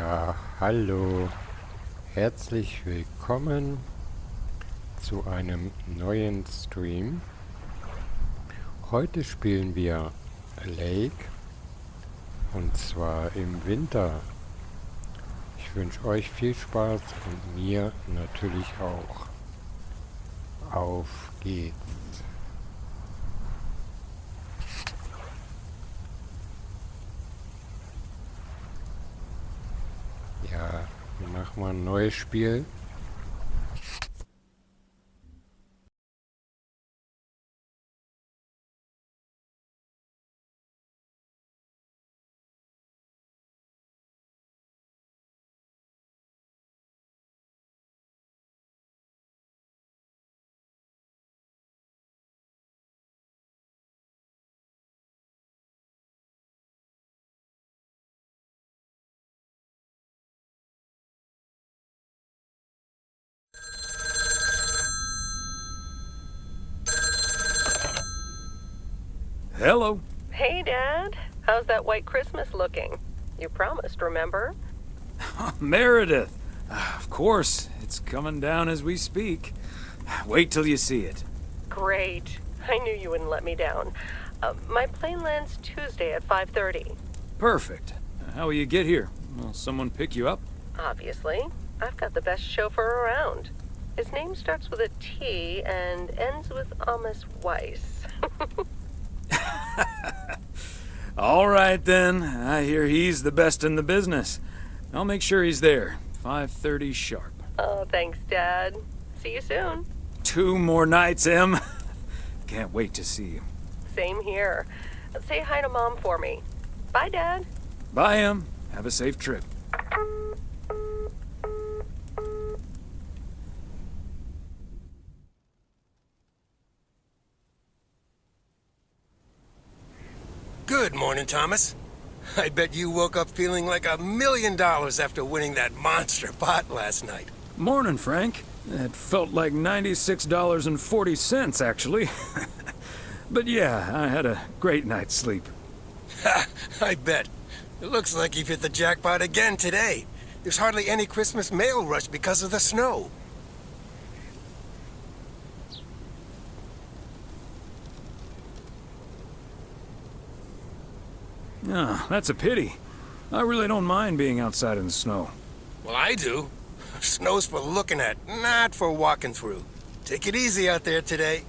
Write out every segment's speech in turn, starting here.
Ja, hallo. Herzlich willkommen zu einem neuen Stream. Heute spielen wir Lake und zwar im Winter. Ich wünsche euch viel Spaß und mir natürlich auch. Auf geht's. Ja, machen wir ein neues Spiel. Hello. Hey, Dad. How's that white Christmas looking? You promised, remember? Meredith. Of course, it's coming down as we speak. Wait till you see it. Great. I knew you wouldn't let me down. My plane lands Tuesday at 5:30. Perfect. How will you get here? Will someone pick you up? Obviously. I've got the best chauffeur around. His name starts with a T and ends with Amos Weiss. All right, then. I hear he's the best in the business. I'll make sure he's there. 5:30 sharp. Oh, thanks, Dad. See you soon. 2 more nights, Em. Can't wait to see you. Same here. Say hi to Mom for me. Bye, Dad. Bye, Em. Have a safe trip. Good morning, Thomas. I bet you woke up feeling like $1 million after winning that monster pot last night. Morning, Frank. It felt like $96.40, actually. But yeah, I had a great night's sleep. Ha! I bet. It looks like you've hit the jackpot again today. There's hardly any Christmas mail rush because of the snow. Oh, that's a pity. I really don't mind being outside in the snow. Well, I do. Snow's for looking at, not for walking through. Take it easy out there today.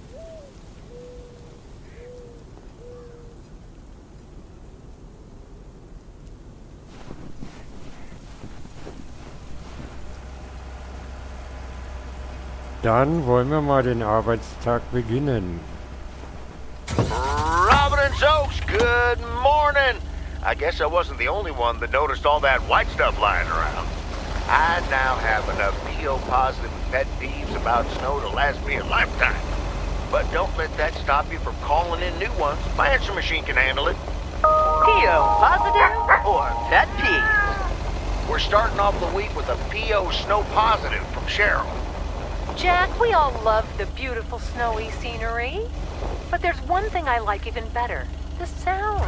Dann wollen wir mal den Arbeitstag beginnen. Providence Oaks, good morning. I guess I wasn't the only one that noticed all that white stuff lying around. I now have enough PO-positive pet peeves about snow to last me a lifetime. But don't let that stop you from calling in new ones. My answer machine can handle it. PO positive or pet peeve? We're starting off the week with a PO snow positive from Cheryl. Jack, we all love the beautiful snowy scenery. But there's one thing I like even better. The sound.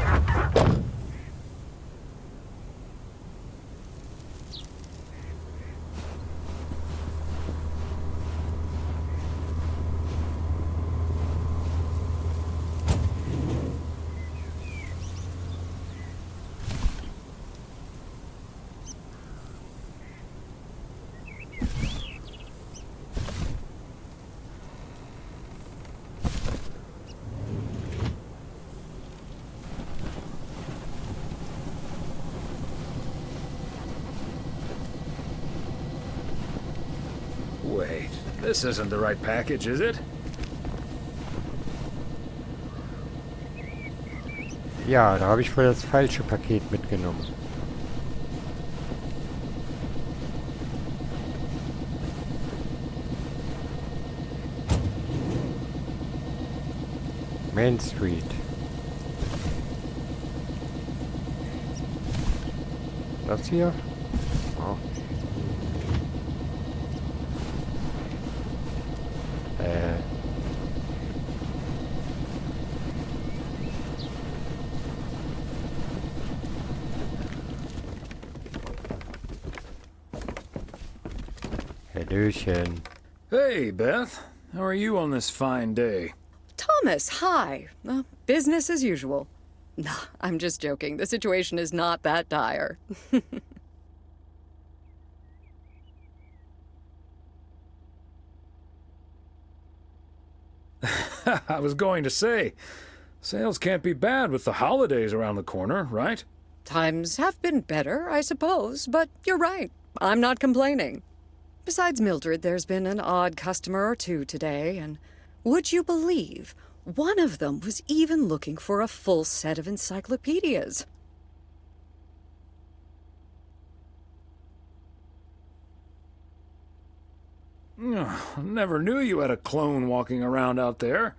Wait, this isn't the right package, is it? Ja, da habe ich wohl das falsche Paket mitgenommen. Main Street. Das hier? Oh. Hallöchen. Hey, Beth. How are you on this fine day? Thomas, hi. Business as usual. Nah, I'm just joking. The situation is not that dire. I was going to say, sales can't be bad with the holidays around the corner, right? Times have been better, I suppose, but you're right. I'm not complaining. Besides Mildred, there's been an odd customer or two today, and would you believe one of them was even looking for a full set of encyclopedias? Never knew you had a clone walking around out there.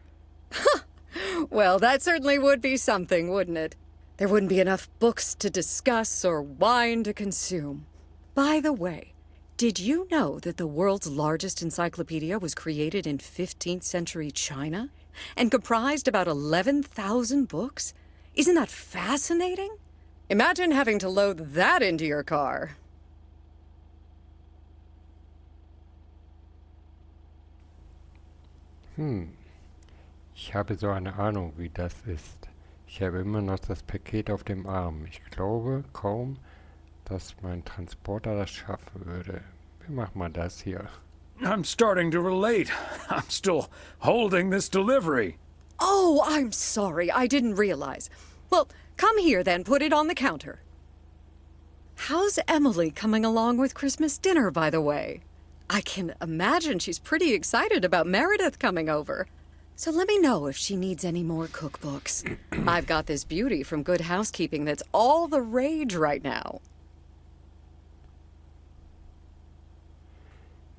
Well, that certainly would be something, wouldn't it? There wouldn't be enough books to discuss or wine to consume. By the way, did you know that the world's largest encyclopedia was created in 15th century China and comprised about 11,000 books? Isn't that fascinating? Imagine having to load that into your car. Ich habe so eine Ahnung, wie das ist. Ich habe immer noch das Paket auf dem Arm. Ich glaube kaum, dass mein Transporter das schaffen würde. Wie machen wir das hier? I'm starting to relate. I'm still holding this delivery. Oh, I'm sorry. I didn't realize. Well, come here then. Put it on the counter. How's Emily coming along with Christmas dinner, by the way? I can imagine she's pretty excited about Meredith coming over. So let me know if she needs any more cookbooks. I've got this beauty from Good Housekeeping that's all the rage right now.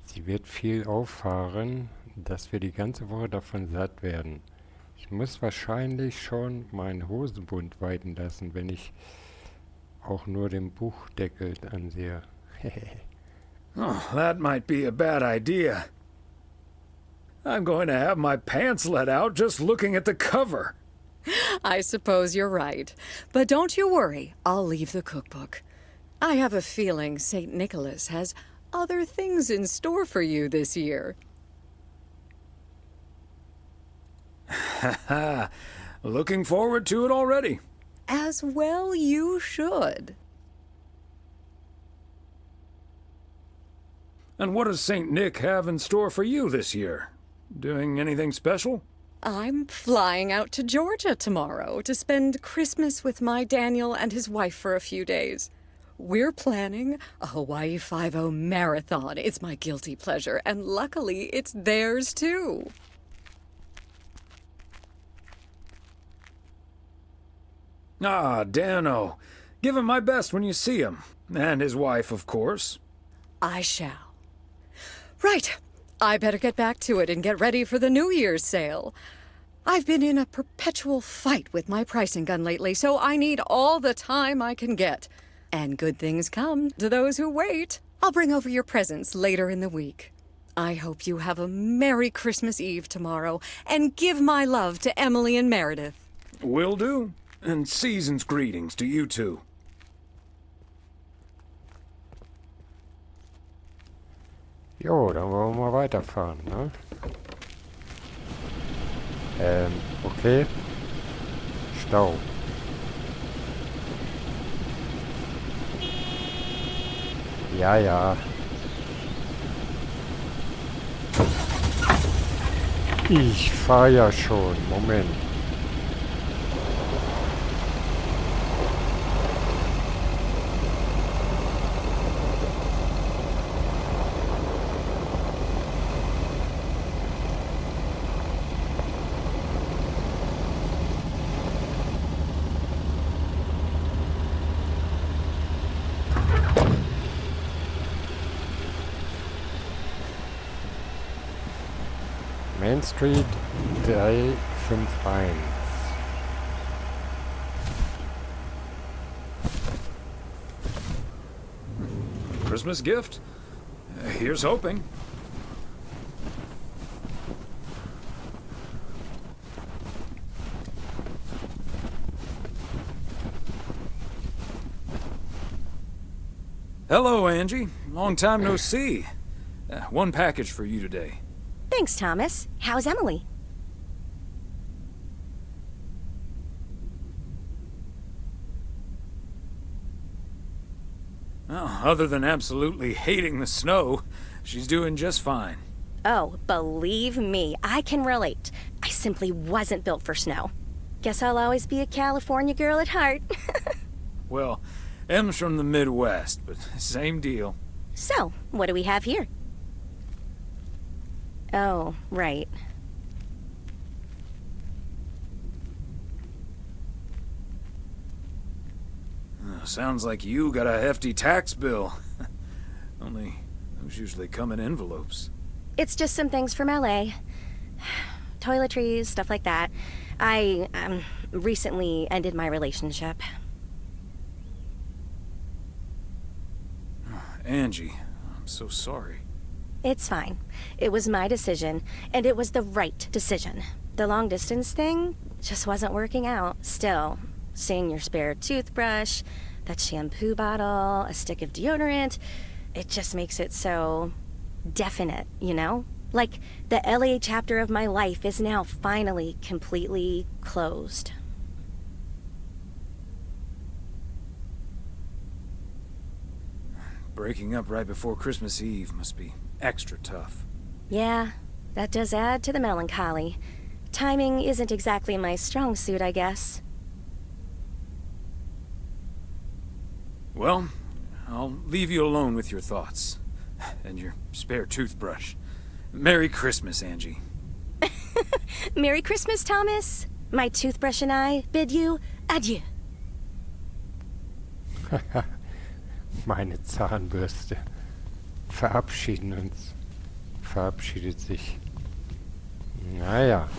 Sie wird viel auffahren, dass wir die ganze Woche davon satt werden. Ich muss wahrscheinlich schon meinen Hosenbund weiten lassen, wenn ich auch nur den Buchdeckel ansehe. Oh, that might be a bad idea. I'm going to have my pants let out just looking at the cover. I suppose you're right. But don't you worry, I'll leave the cookbook. I have a feeling St. Nicholas has other things in store for you this year. Haha, looking forward to it already. As well you should. And what does St. Nick have in store for you this year? Doing anything special? I'm flying out to Georgia tomorrow to spend Christmas with my Daniel and his wife for a few days. We're planning a Hawaii 5-0 marathon. It's my guilty pleasure, and luckily it's theirs too. Ah, Dano. Give him my best when you see him. And his wife, of course. I shall. Right. I better get back to it and get ready for the New Year's sale. I've been in a perpetual fight with my pricing gun lately, so I need all the time I can get. And good things come to those who wait. I'll bring over your presents later in the week. I hope you have a Merry Christmas Eve tomorrow, and give my love to Emily and Meredith. Will do. And season's greetings to you two. Jo, dann wollen wir mal weiterfahren, ne? Okay. Stau. Ja, ja. Ich fahr ja schon. Moment. Main Street 351. Christmas gift? Here's hoping. Hello, Angie. Long time no see. One package for you today. Thanks, Thomas. How's Emily? Well, other than absolutely hating the snow, she's doing just fine. Oh, believe me, I can relate. I simply wasn't built for snow. Guess I'll always be a California girl at heart. Well, Em's from the Midwest, but same deal. So, what do we have here? Oh, right. Sounds like you got a hefty tax bill. Only, those usually come in envelopes. It's just some things from LA. Toiletries, stuff like that. I, recently ended my relationship. Angie, I'm so sorry. It's fine. It was my decision, and it was the right decision. The long distance thing just wasn't working out. Still, seeing your spare toothbrush, that shampoo bottle, a stick of deodorant, it just makes it so definite, you know? Like the LA chapter of my life is now finally completely closed. Breaking up right before Christmas Eve must be extra tough. Yeah, that does add to the melancholy. Timing isn't exactly my strong suit, I guess. Well, I'll leave you alone with your thoughts. And your spare toothbrush. Merry Christmas, Angie. Merry Christmas, Thomas. My toothbrush and I bid you adieu. Meine Zahnbürste verabschiedet sich. Naja.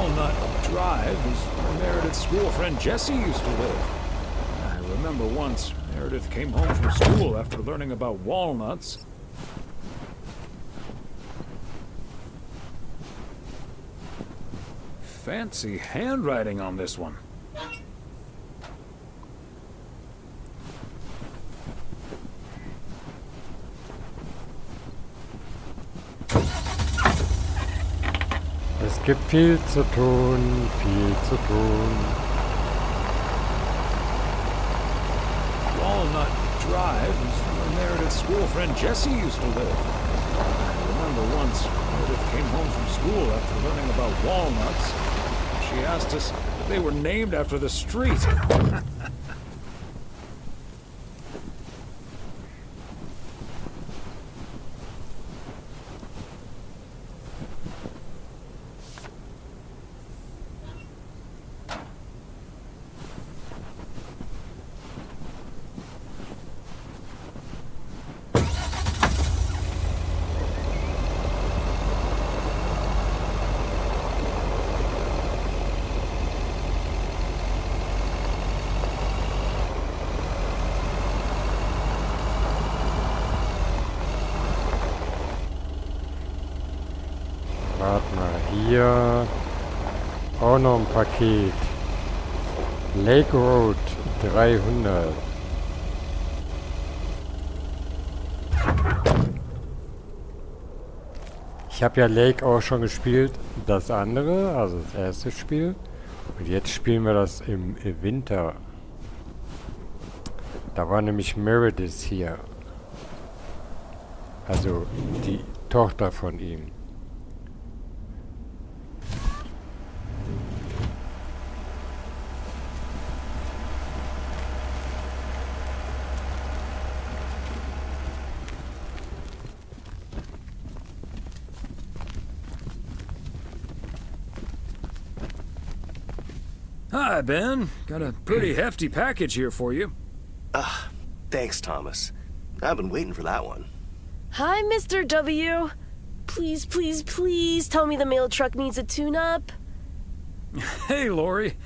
Walnut Drive is where Meredith's school friend Jesse used to live. I remember once Meredith came home from school after learning about walnuts. Fancy handwriting on this one. Es gibt viel zu tun, viel zu tun. Walnut Drive is where Meredith's school friend Jesse used to live. I remember once Meredith came home from school after learning about walnuts. She asked us if they were named after the street. Warte mal, hier auch noch ein Paket. Lake Road 300. Ich habe ja Lake auch schon gespielt, das andere, also das erste Spiel. Und jetzt spielen wir das im Winter. Da war nämlich Meredith hier. Also die Tochter von ihm. Hi, Ben. Got a pretty hefty package here for you. Thanks, Thomas. I've been waiting for that one. Hi, Mr. W. Please, please, please tell me the mail truck needs a tune-up. Hey, Lori.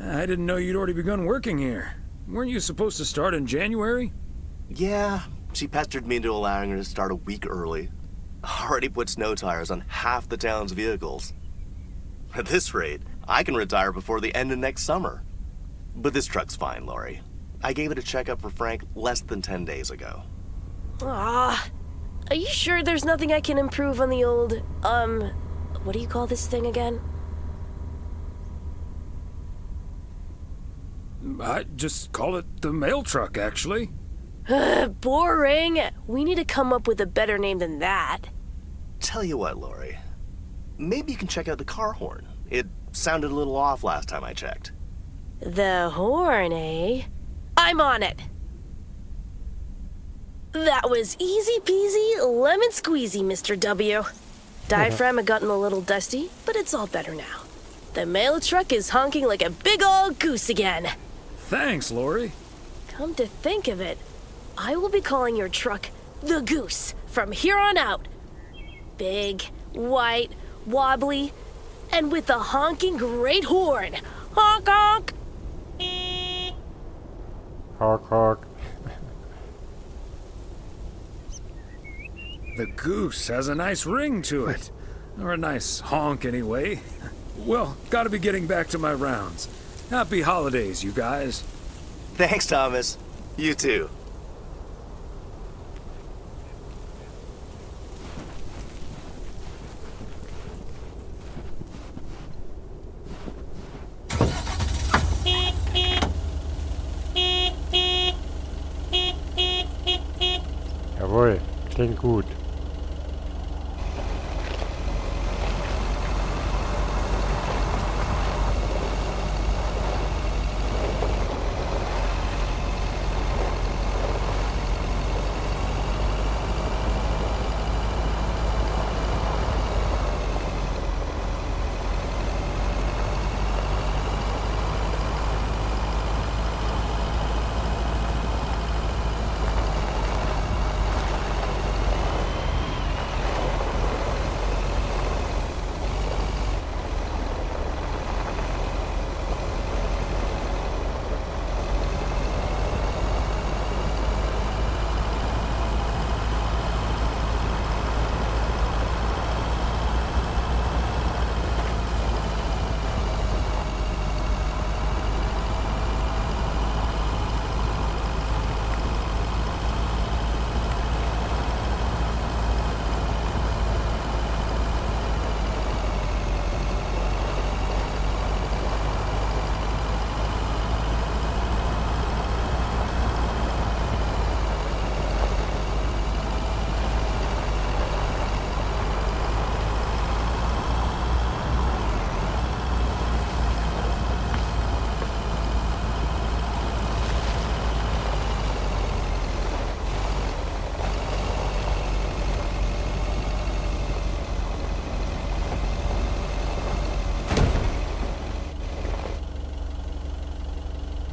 I didn't know you'd already begun working here. Weren't you supposed to start in January? Yeah, she pestered me into allowing her to start a week early. Already put snow tires on half the town's vehicles. At this rate, I can retire before the end of next summer. But this truck's fine, Lori. I gave it a checkup for Frank less than 10 days ago. Are you sure there's nothing I can improve on the old, what do you call this thing again? I just call it the mail truck, actually. Boring. We need to come up with a better name than that. Tell you what, Lori. Maybe you can check out the car horn. It sounded a little off last time I checked. The horn, eh? I'm on it. That was easy peasy, lemon squeezy, Mr. W. Diaphragm had gotten a little dusty, but it's all better now. The mail truck is honking like a big old goose again. Thanks, Lori. Come to think of it, I will be calling your truck the Goose from here on out. Big, white, wobbly, and with a honking great horn. Honk honk! Honk honk. The Goose has a nice ring to it. Or a nice honk, anyway. Well, gotta be getting back to my rounds. Happy holidays, you guys. Thanks, Thomas. You too. Jawohl, klingt gut.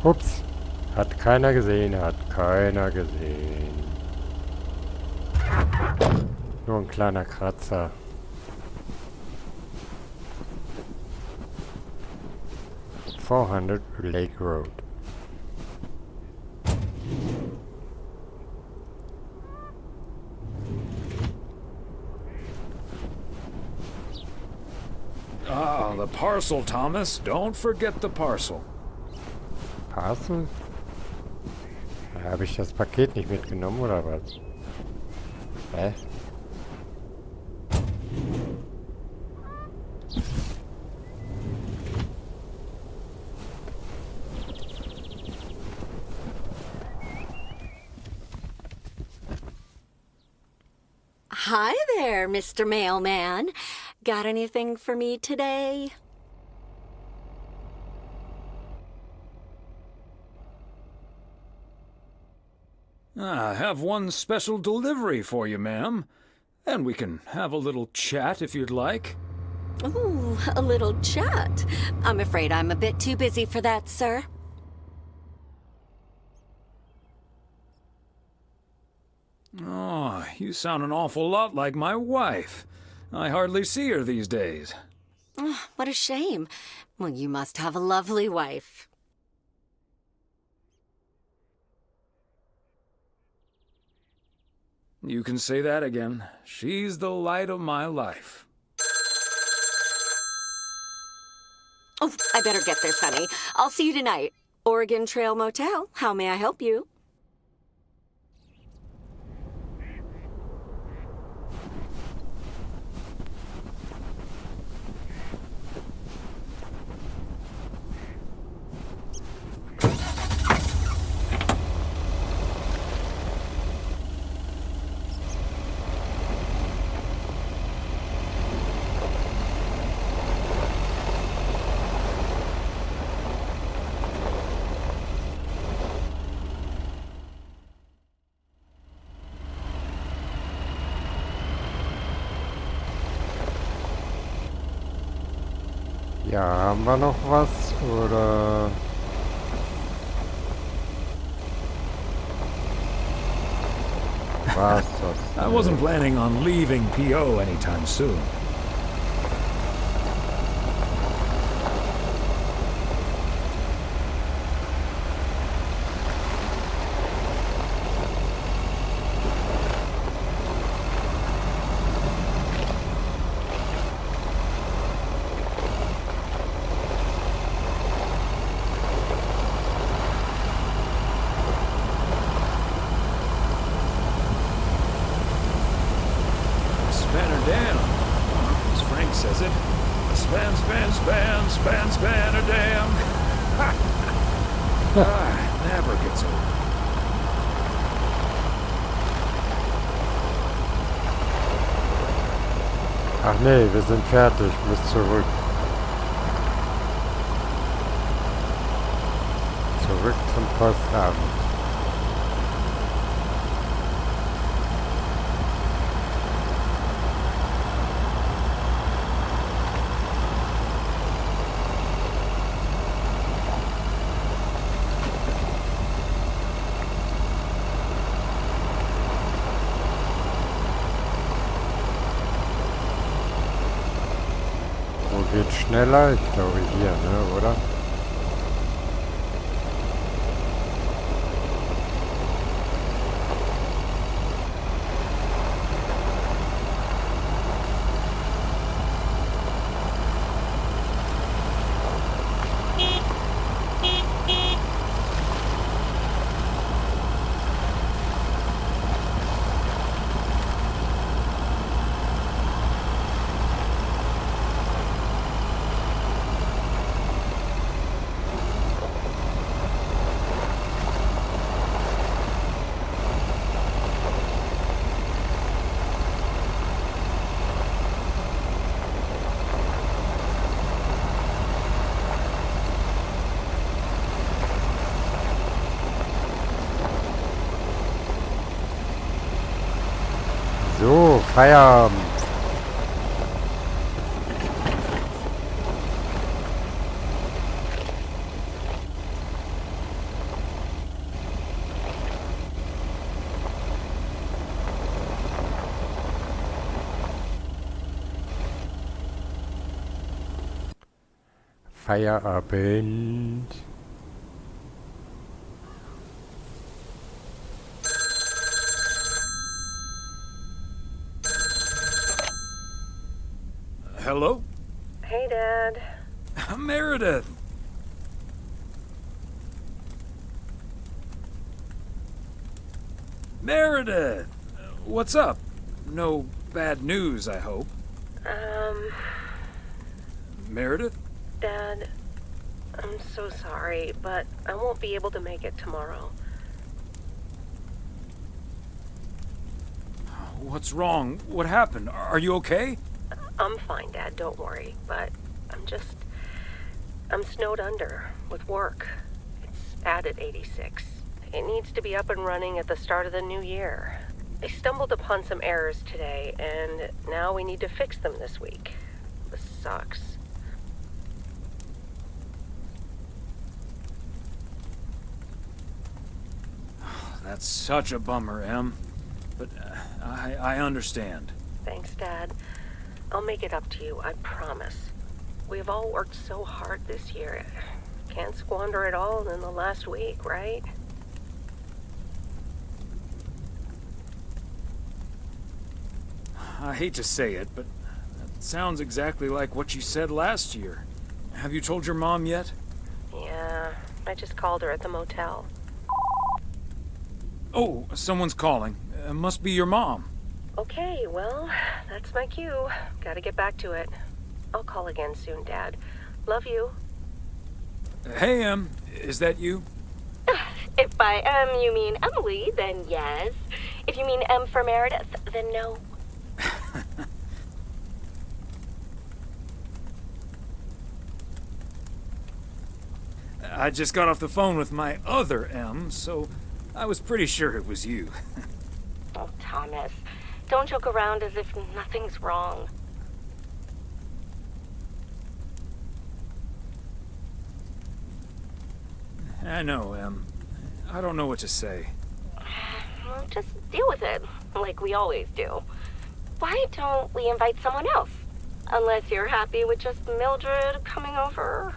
Ups. Hat keiner gesehen, hat keiner gesehen. Nur ein kleiner Kratzer. (400) Lake Road. Ah, the parcel, Thomas. Don't forget the parcel. Parcel? Habe ich das Paket nicht mitgenommen oder was? Hä? Hi there, Mr. Mailman. Got anything for me today? I have one special delivery for you, ma'am. And we can have a little chat if you'd like. Ooh, a little chat. I'm afraid I'm a bit too busy for that, sir. Oh, you sound an awful lot like my wife. I hardly see her these days. Oh, what a shame. Well, you must have a lovely wife. You can say that again. She's the light of my life. Oh, I better get this, honey. I'll see you tonight. Oregon Trail Motel. How may I help you? Ja, haben wir noch was, oder? Was das? I wasn't planning on leaving P.O. anytime soon. Spanner down, as Frank says it. Span, span, span, span, span a dam. Never gets old. Ach nee, wir sind fertig, muss zurück. Zurück zum Postamt. Wo geht's schneller? Ich glaube hier, ne, oder? So, Feierabend. Feierabend. Hello? Hey, Dad. Meredith! Meredith! What's up? No bad news, I hope. Meredith? Dad, I'm so sorry, but I won't be able to make it tomorrow. What's wrong? What happened? Are you okay? I'm fine, Dad, don't worry, but I'm snowed under with work. It's at 86. It needs to be up and running at the start of the new year. I stumbled upon some errors today, and now we need to fix them this week. This sucks. That's such a bummer, Em. But I understand. Thanks, Dad. I'll make it up to you, I promise. We've all worked so hard this year. Can't squander it all in the last week, right? I hate to say it, but that sounds exactly like what you said last year. Have you told your mom yet? Yeah, I just called her at the motel. Oh, someone's calling. Must be your mom. Okay, well, that's my cue. Gotta get back to it. I'll call again soon, Dad. Love you. Hey, Em. Is that you? If by M you mean Emily, then yes. If you mean M for Meredith, then no. I just got off the phone with my other M, so I was pretty sure it was you. Oh, Thomas, don't joke around as if nothing's wrong. I know, Em. I don't know what to say. Well, just deal with it, like we always do. Why don't we invite someone else? Unless you're happy with just Mildred coming over.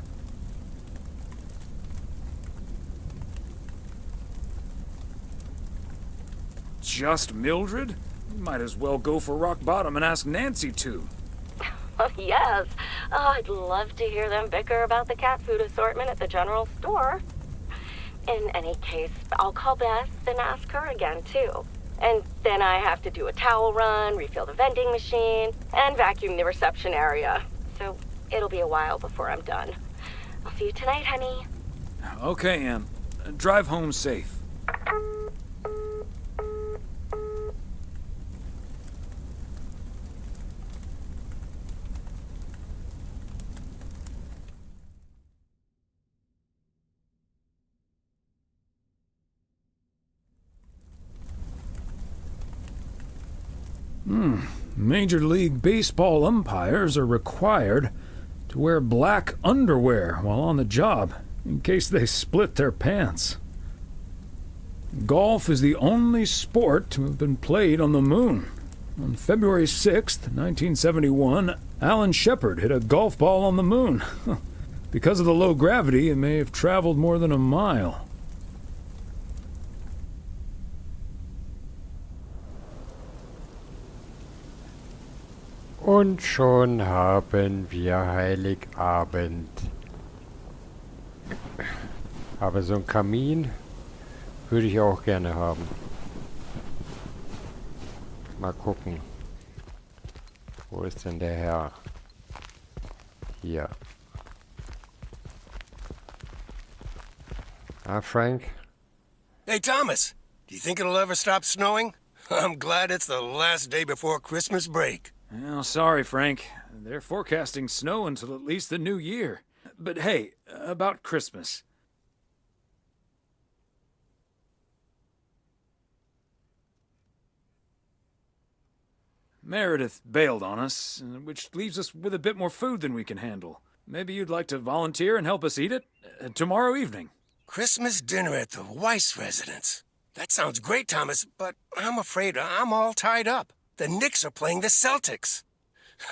Just Mildred? Might as well go for rock bottom and ask Nancy to. Oh, yes. Oh, I'd love to hear them bicker about the cat food assortment at the general store. In any case, I'll call Bess and ask her again, too. And then I have to do a towel run, refill the vending machine, and vacuum the reception area. So it'll be a while before I'm done. I'll see you tonight, honey. Okay, Em. Drive home safe. Major League Baseball umpires are required to wear black underwear while on the job, in case they split their pants. Golf is the only sport to have been played on the moon. On February 6th, 1971, Alan Shepard hit a golf ball on the moon. Because of the low gravity, it may have traveled more than a mile. Und schon haben wir Heiligabend. Aber so ein Kamin würde ich auch gerne haben. Mal gucken. Wo ist denn der Herr? Hier. Ah, Frank? Hey, Thomas, do you think it'll ever stop snowing? I'm glad it's the last day before Christmas break. Well, sorry, Frank. They're forecasting snow until at least the new year. But hey, about Christmas. Meredith bailed on us, which leaves us with a bit more food than we can handle. Maybe you'd like to volunteer and help us eat it tomorrow evening. Christmas dinner at the Weiße residence. That sounds great, Thomas, but I'm afraid I'm all tied up. The Knicks are playing the Celtics.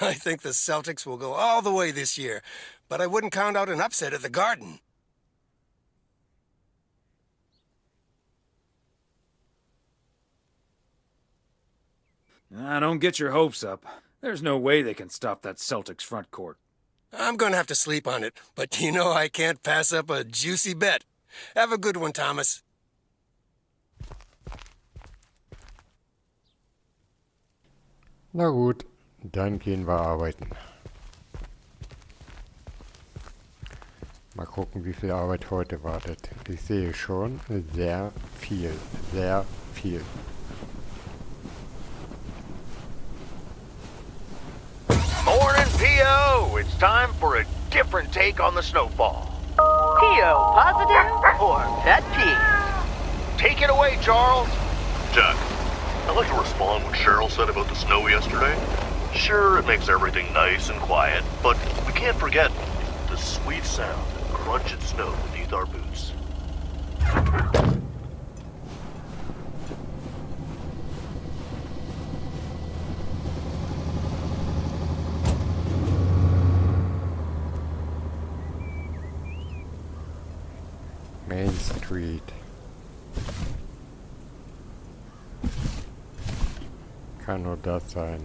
I think the Celtics will go all the way this year, but I wouldn't count out an upset at the Garden. Don't get your hopes up. There's no way they can stop that Celtics front court. I'm gonna have to sleep on it, but you know I can't pass up a juicy bet. Have a good one, Thomas. Na gut, dann gehen wir arbeiten. Mal gucken, wie viel Arbeit heute wartet. Ich sehe schon sehr viel, sehr viel. Morning, P.O. It's time for a different take on the snowfall. P.O. positive or pet peeve? Take it away, Charles. Jack, I'd like to respond what Cheryl said about the snow yesterday. Sure, it makes everything nice and quiet, but we can't forget the sweet sound of crunching snow beneath our boots. Main Street. Kann nur das sein.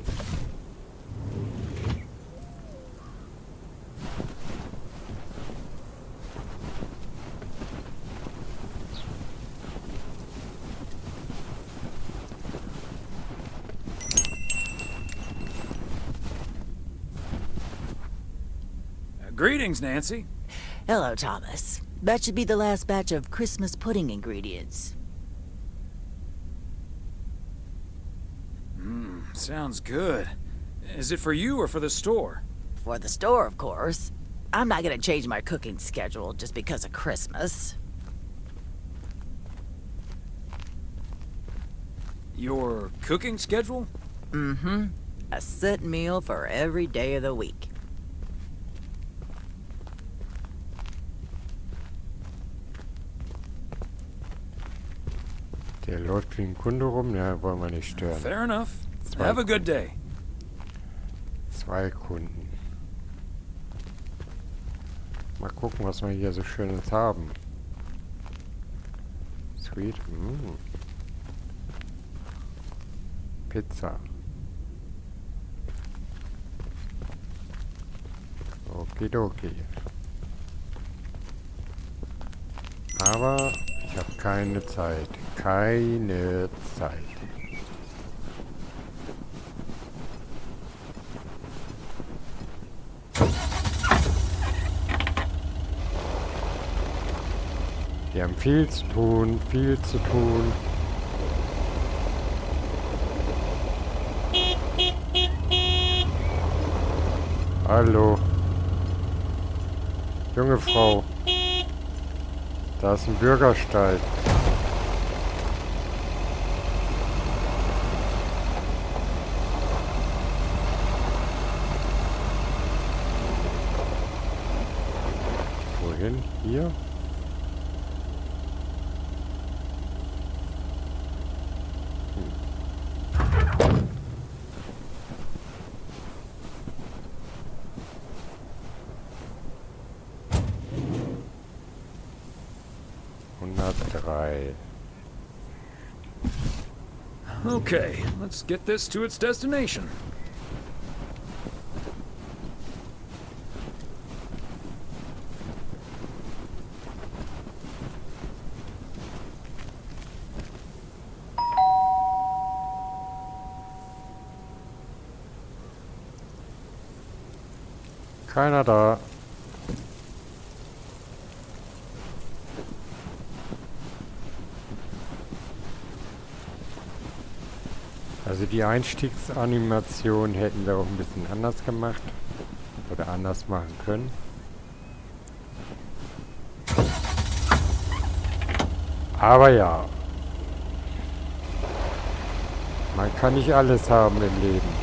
Greetings, Nancy. Hello, Thomas. That should be the last batch of Christmas pudding ingredients. Sounds good. Is it for you or for the store? For the store, of course. I'm not gonna change my cooking schedule just because of Christmas. Your cooking schedule? Mm-hmm. A set meal for every day of the week. Der läuft wie ein Kunde rum, ja, wollen wir nicht stören. Fair enough. Have a good day. 2 Kunden. Mal gucken, was wir hier so Schönes haben. Sweet. Pizza. Okidoki. Aber ich habe keine Zeit. Keine Zeit. Wir haben viel zu tun, viel zu tun. Hallo. Junge Frau. Da ist ein Bürgersteig. Wohin? Hier? 103. Okay, let's get this to its destination. Keiner da. Also die Einstiegsanimation hätten wir auch ein bisschen anders gemacht. Oder anders machen können. Aber ja. Man kann nicht alles haben im Leben.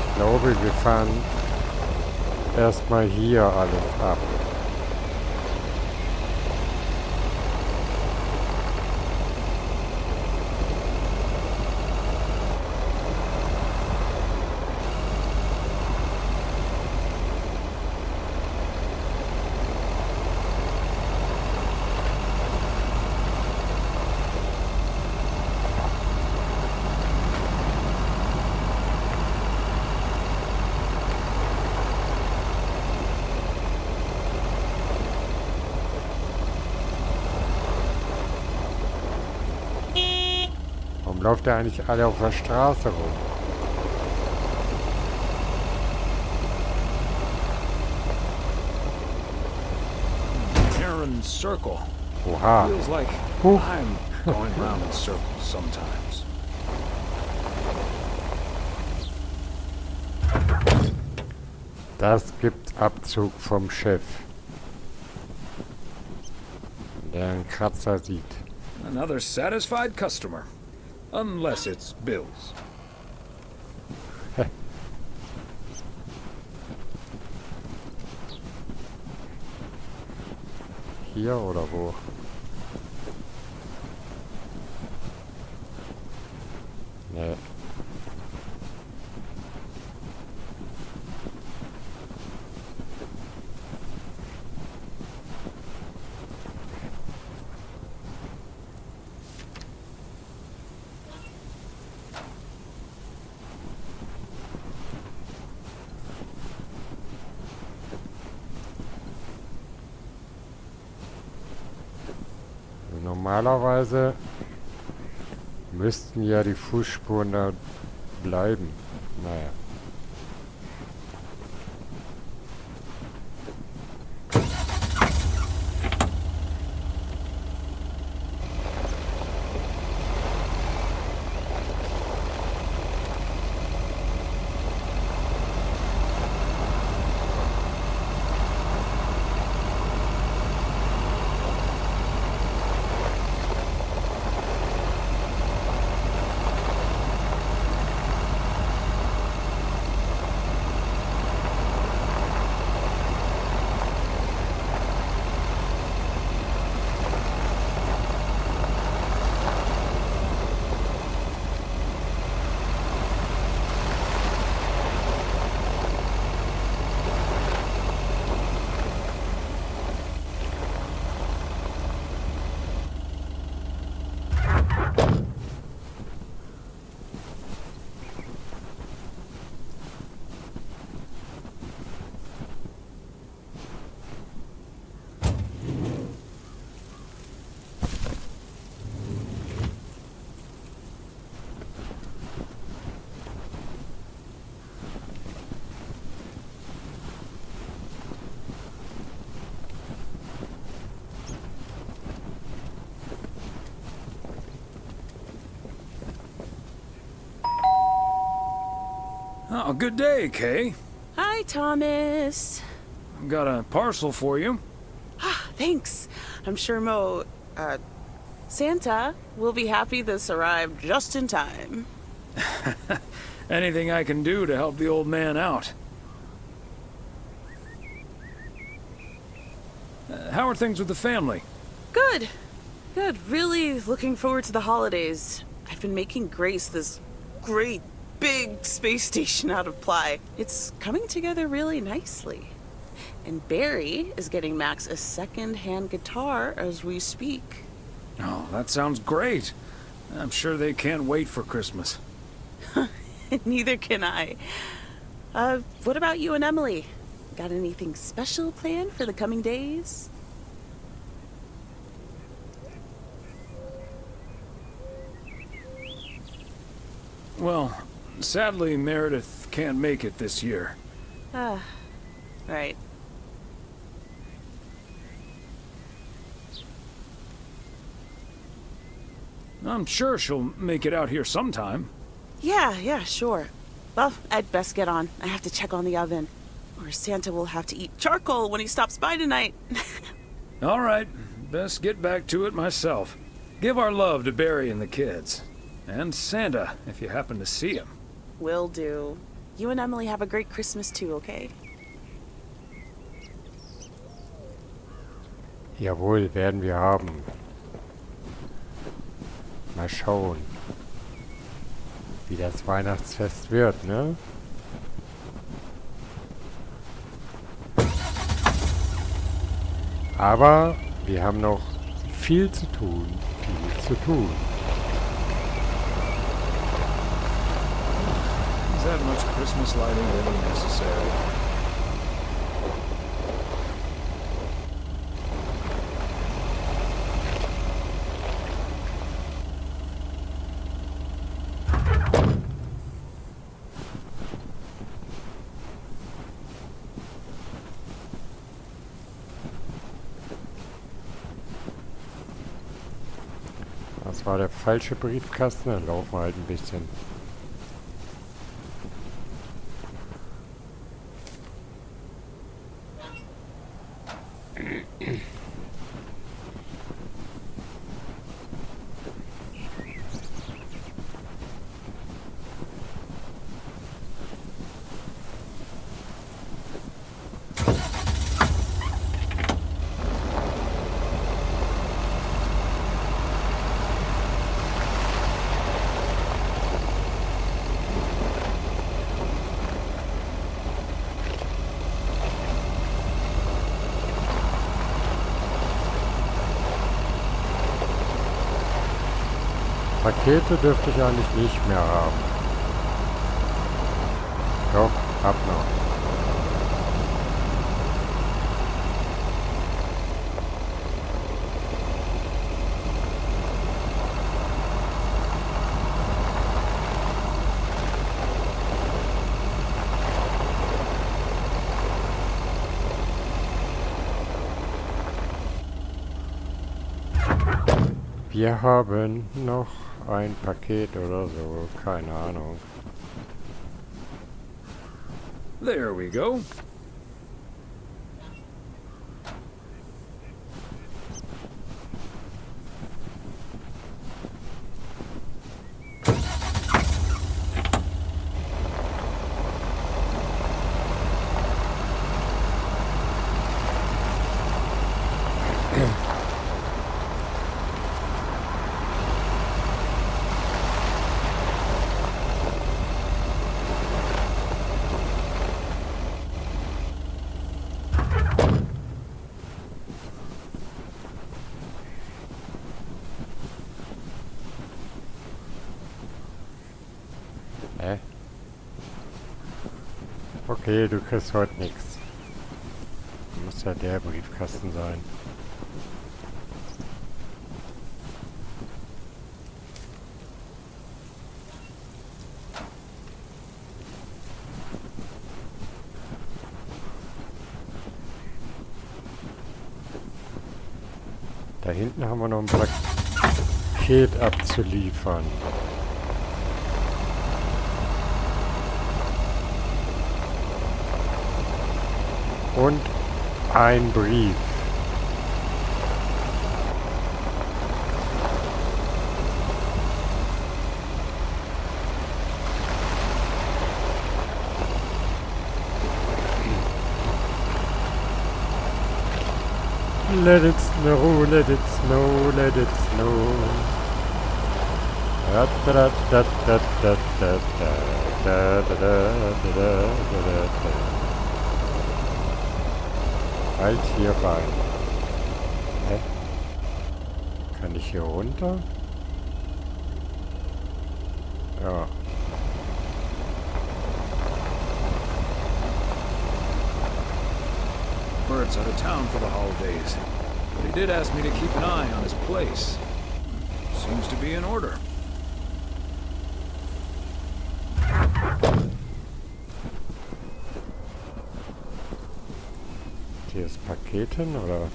Ich glaube, wir fahren erstmal hier alles ab. Warum läuft der eigentlich alle auf der Straße rum? Aaron's circle. Oha. Feels like Huh. I'm going round in circles sometimes. Das gibt Abzug vom Chef. Der einen Kratzer sieht. Another satisfied customer. Unless it's Bill's. Hier oder wo? Nee. Normalerweise müssten ja die Fußspuren da bleiben. Naja. Oh, good day, Kay. Hi, Thomas. Got a parcel for you. Thanks. I'm sure Santa will be happy this arrived just in time. Anything I can do to help the old man out. How are things with the family? Good. Good. Really looking forward to the holidays. I've been making Grace this great big space station out of ply. It's coming together really nicely. And Barry is getting Max a second-hand guitar as we speak. Oh, that sounds great. I'm sure they can't wait for Christmas. Neither can I. What about you and Emily? Got anything special planned for the coming days? Well, sadly, Meredith can't make it this year. Right. I'm sure she'll make it out here sometime. Yeah, sure. Well, I'd best get on. I have to check on the oven. Or Santa will have to eat charcoal when he stops by tonight. All right, best get back to it myself. Give our love to Barry and the kids. And Santa, if you happen to see him. Will do. You and Emily have a great Christmas too, okay? Jawohl, werden wir haben. Mal schauen, wie das Weihnachtsfest wird, ne? Aber wir haben noch viel zu tun, viel zu tun. Is that much Christmas lighting really necessary? Das war der falsche Briefkasten, dann laufen wir halt ein bisschen. Pakete dürfte ich eigentlich nicht mehr haben. Doch, hab noch. Wir haben noch ein Paket oder so, keine Ahnung. There we go. Okay, du kriegst heute nichts. Muss ja der Briefkasten sein. Da hinten haben wir noch ein Paket abzuliefern. Und ein Brief. Let it snow, let it snow, let it snow. Da da da da da da da da da da da da. Halt hier rein. Hä? Kann ich hier runter? Ja. Bert's out of town for the holidays, but he did ask me to keep an eye on his place. Seems to be in order. Hier ist Paketen, oder?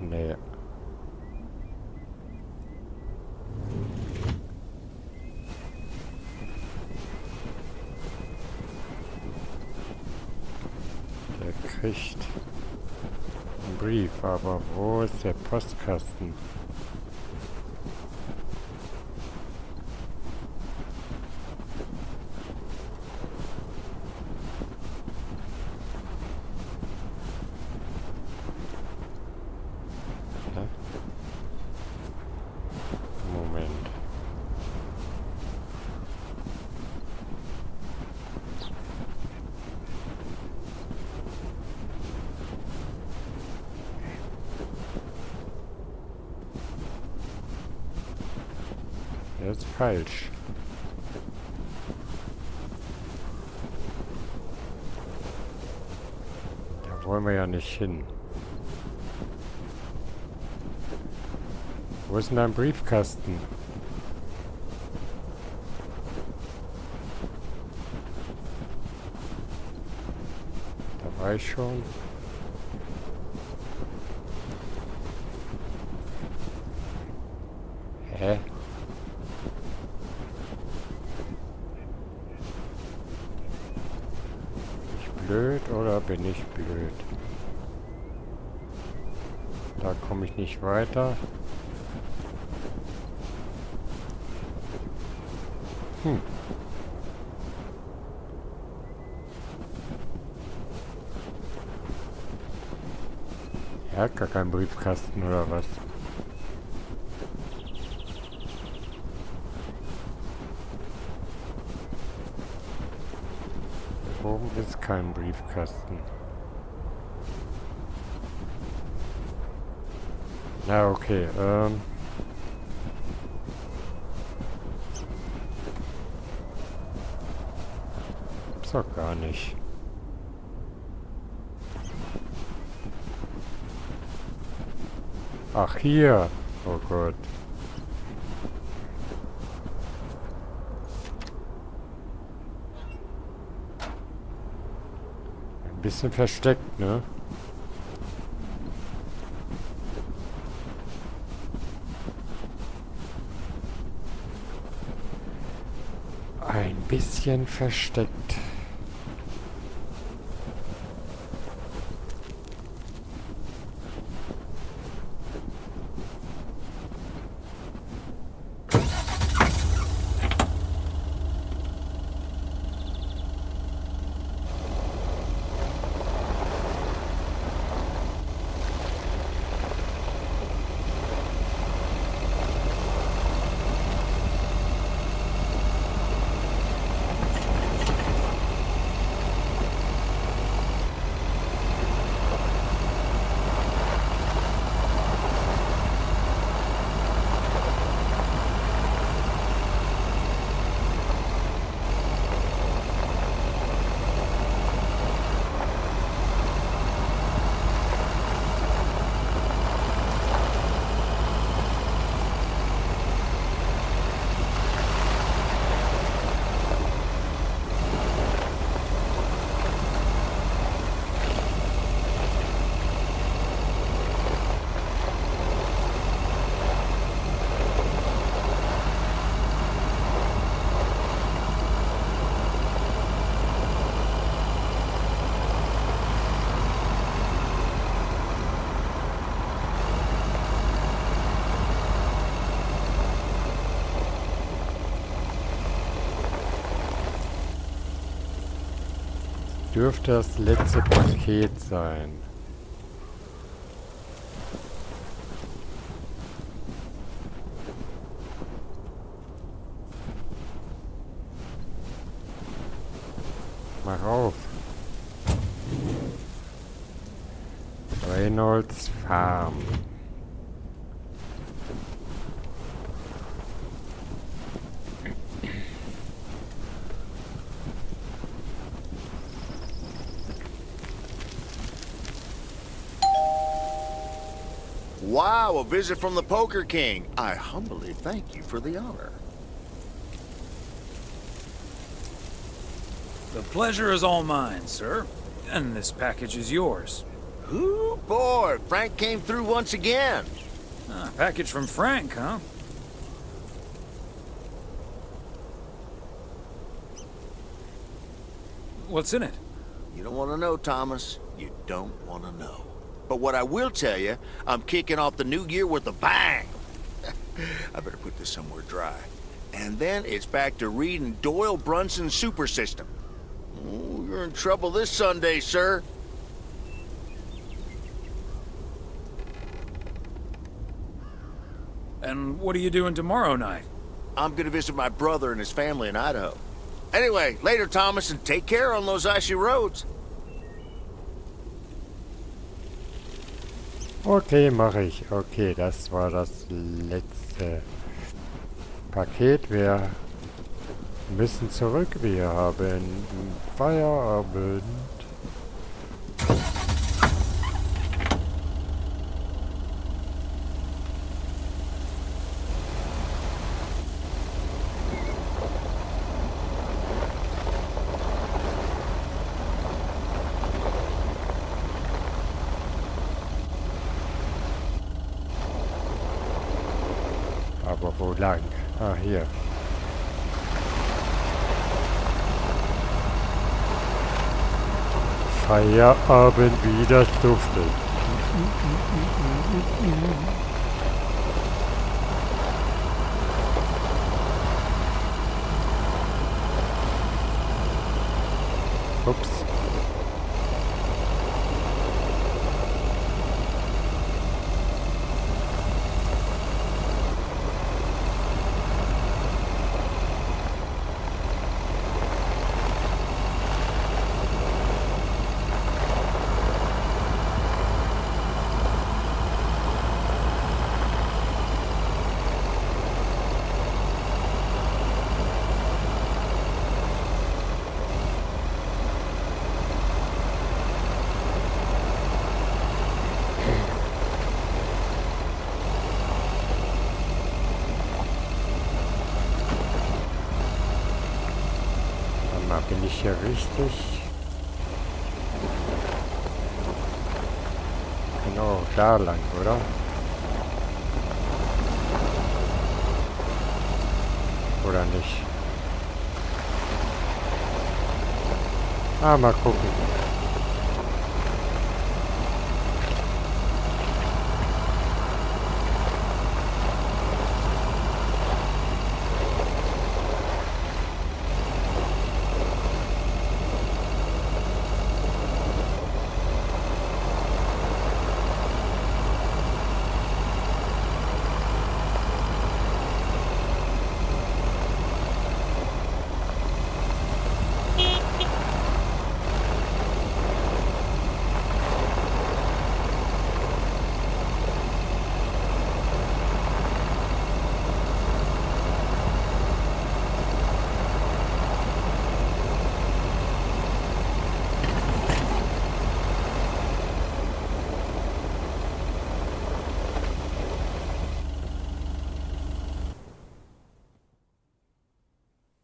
Nee. Der kriegt einen Brief, aber wo ist der Postkasten? Das ist falsch. Da wollen wir ja nicht hin. Wo ist denn dein Briefkasten? Da war ich schon. blöd oder bin ich blöd? Da komme ich nicht weiter. Er hat gar keinen Briefkasten oder was? Oben ist kein Briefkasten. Na okay, ist doch gar nicht. Ach, hier. Oh Gott. Ein bisschen versteckt, ne? Ein bisschen versteckt. Dürfte das letzte Paket sein. Mach auf. Reynolds Farm. Wow, a visit from the Poker King. I humbly thank you for the honor. The pleasure is all mine, sir. And this package is yours. Ooh, boy, Frank came through once again. Package from Frank, huh? What's in it? You don't want to know, Thomas. You don't want to know. But what I will tell you, I'm kicking off the new year with a bang. I better put this somewhere dry. And then it's back to reading Doyle Brunson's Super System. Ooh, you're in trouble this Sunday, sir. And what are you doing tomorrow night? I'm gonna visit my brother and his family in Idaho. Anyway, later, Thomas, and take care on those icy roads. Okay, mache ich. Okay, das war das letzte Paket. Wir müssen zurück. Wir haben Feierabend. Aber wo lang? Ah, hier. Feierabend, wie das duftet. Ups. Bin ich hier richtig? Genau, da lang, oder? Oder nicht? Mal gucken.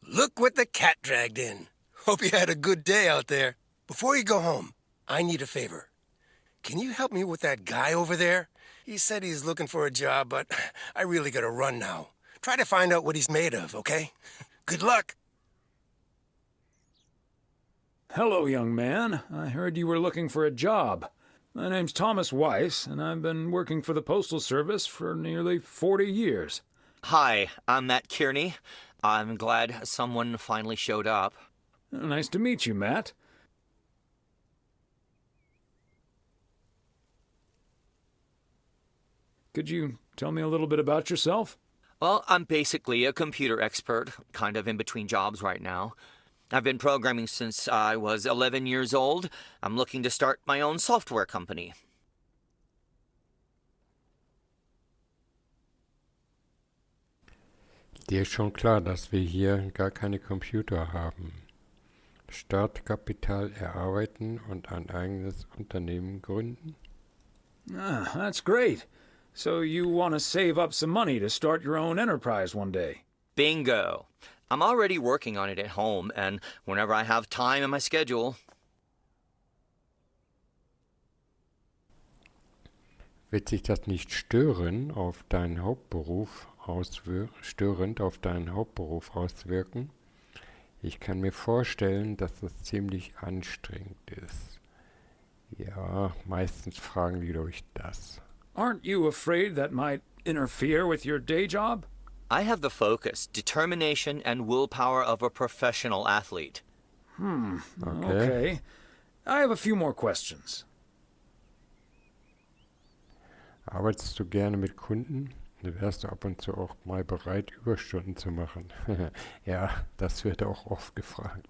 Look what the cat dragged in. Hope you had a good day out there. Before you go home, I need a favor. Can you help me with that guy over there? He said he's looking for a job, but I really gotta run now. Try to find out what he's made of, okay? Good luck. Hello, young man. I heard you were looking for a job. My name's Thomas Weiss, and I've been working for the Postal Service for nearly 40 years. Hi, I'm Matt Kearney. I'm glad someone finally showed up. Nice to meet you, Matt. Could you tell me a little bit about yourself? Well, I'm basically a computer expert, kind of in between jobs right now. I've been programming since I was 11 years old. I'm looking to start my own software company. Dir ist schon klar, dass wir hier gar keine Computer haben. Startkapital erarbeiten und ein eigenes Unternehmen gründen? That's great. So you want to save up some money to start your own enterprise one day? Bingo. I'm already working on it at home, and whenever I have time in my schedule. Wird sich das nicht störend auf deinen Hauptberuf auswirken? Ich kann mir vorstellen, dass das ziemlich anstrengend ist. Ja, meistens fragen die durch das. Aren't you afraid that might interfere with your day job? I have the focus, determination, and willpower of a professional athlete. Okay. I have a few more questions. Arbeitest du gerne mit Kunden? Wärst du ab und zu auch mal bereit, Überstunden zu machen? Ja, das wird auch oft gefragt.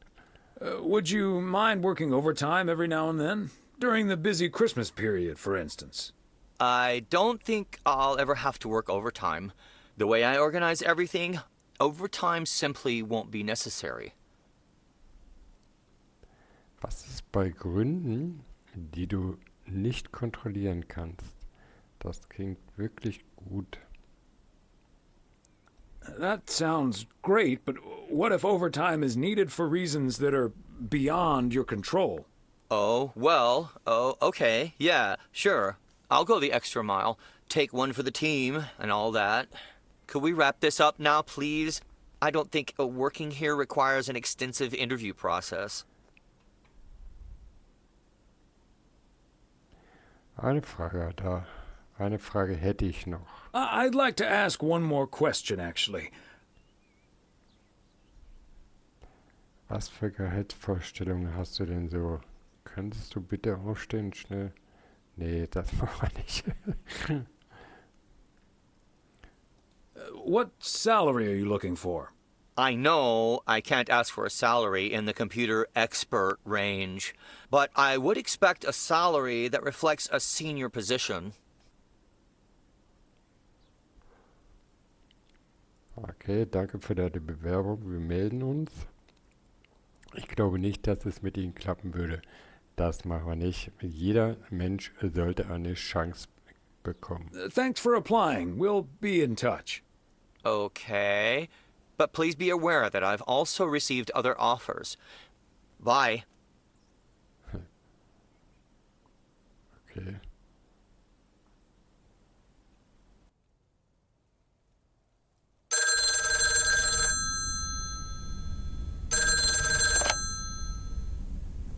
Would you mind working overtime every now and then? During the busy Christmas period, for instance. I don't think I'll ever have to work overtime. The way I organize everything, overtime simply won't be necessary. Was ist bei Gründen, die du nicht kontrollieren kannst? Das klingt wirklich gut. That sounds great, but what if overtime is needed for reasons that are beyond your control? Okay, yeah, sure. I'll go the extra mile, take one for the team, and all that. Could we wrap this up now, please? I don't think working here requires an extensive interview process. Eine Frage da. Eine Frage hätte ich noch. I'd like to ask one more question, actually. Was für Gehaltsvorstellungen hast du denn so? Könntest du bitte aufstehen, schnell? Nee, das machen wir nicht. What salary are you looking for? I know I can't ask for a salary in the computer expert range, but I would expect a salary that reflects a senior position. Okay, danke für deine Bewerbung. Wir melden uns. Ich glaube nicht, dass es mit Ihnen klappen würde. Das machen wir nicht. Jeder Mensch sollte eine Chance bekommen. Thanks for applying. We'll be in touch. Okay, but please be aware that I've also received other offers. Bye. Okay.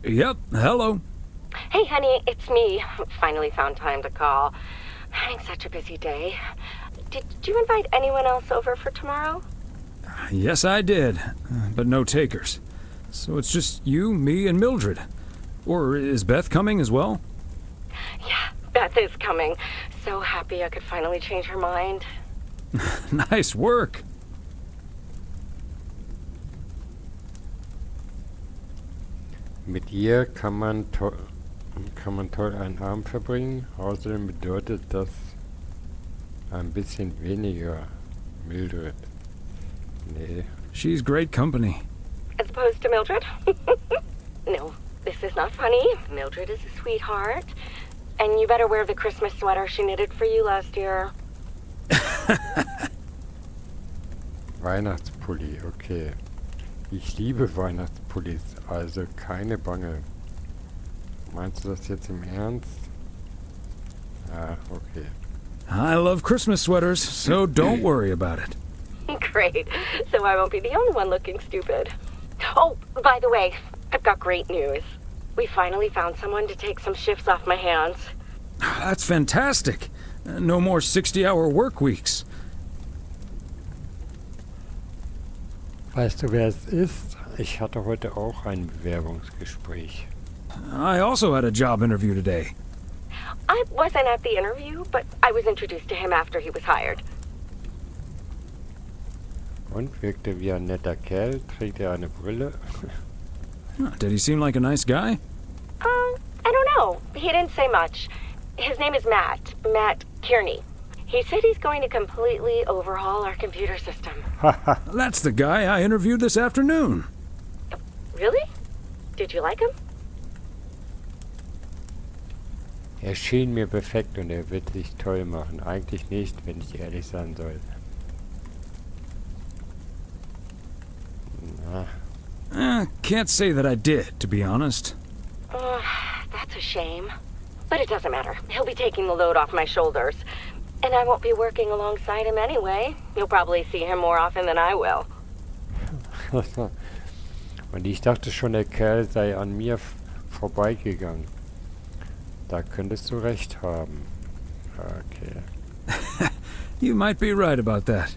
Yep, hello. Hey, honey, it's me. Finally found time to call. Having such a busy day. Did you invite anyone else over for tomorrow? Yes, I did, but no takers. So it's just you, me, and Mildred. Or is Beth coming as well? Yeah, Beth is coming. So happy I could finally change her mind. Nice work. Mit ihr kann man toll einen Abend verbringen. Außerdem bedeutet das ein bisschen weniger Mildred. Nee. She's great company. As opposed to Mildred? No, this is not funny. Mildred is a sweetheart. And you better wear the Christmas sweater she knitted for you last year. Weihnachtspulli, okay. Ich liebe Weihnachtspullis, also keine Bange. Meinst du das jetzt im Ernst? Ah, okay. I love Christmas sweaters, so don't worry about it. Great. So I won't be the only one looking stupid. Oh, by the way, I've got great news. We finally found someone to take some shifts off my hands. That's fantastic. No more 60-hour work weeks. Weißt du, wer es ist? Ich hatte heute auch ein Bewerbungsgespräch. I also had a job interview today. I wasn't at the interview, but I was introduced to him after he was hired. Und wirkte wie ein netter Kerl, trägt er eine Brille. Did he seem like a nice guy? I don't know. He didn't say much. His name is Matt Kearney. He said he's going to completely overhaul our computer system. That's the guy I interviewed this afternoon. Really? Did you like him? Er schien mir perfekt und er wird sich toll machen. Eigentlich nicht, wenn ich ehrlich sein soll. Na. Can't say that I did, to be honest. That's a shame. But it doesn't matter. He'll be taking the load off my shoulders. And I won't be working alongside him anyway. You'll probably see him more often than I will. Und ich dachte schon, der Kerl sei an mir vorbeigegangen. Da könntest du recht haben. Okay. You might be right about that.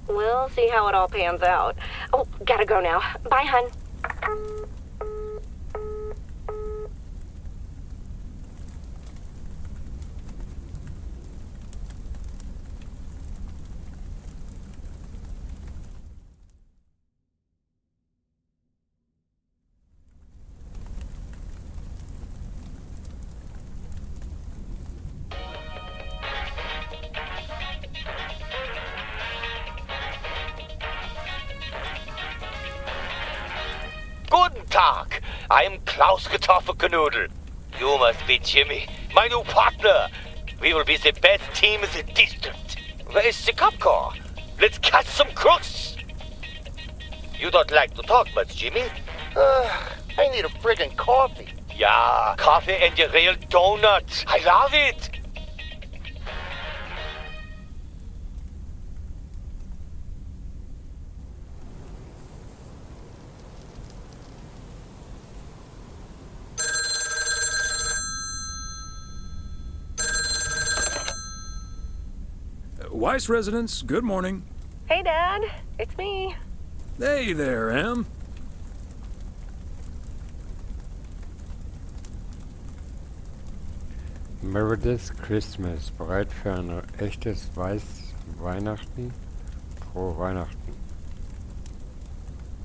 We'll see how it all pans out. Oh, gotta go now. Bye, hun. Guten Tag, I am Klaus Kartoffelkanoodle. You must be Jimmy, my new partner. We will be the best team in the district. Where is the cop car? Let's catch some crooks. You don't like to talk much, Jimmy? I need a friggin' coffee. Yeah, coffee and a real donut. I love it. Weiße residence, good morning. Hey, Dad. It's me. Hey there, Em. Meredith's Christmas. Bereit für ein echtes Weihnachten? Frohe Weihnachten.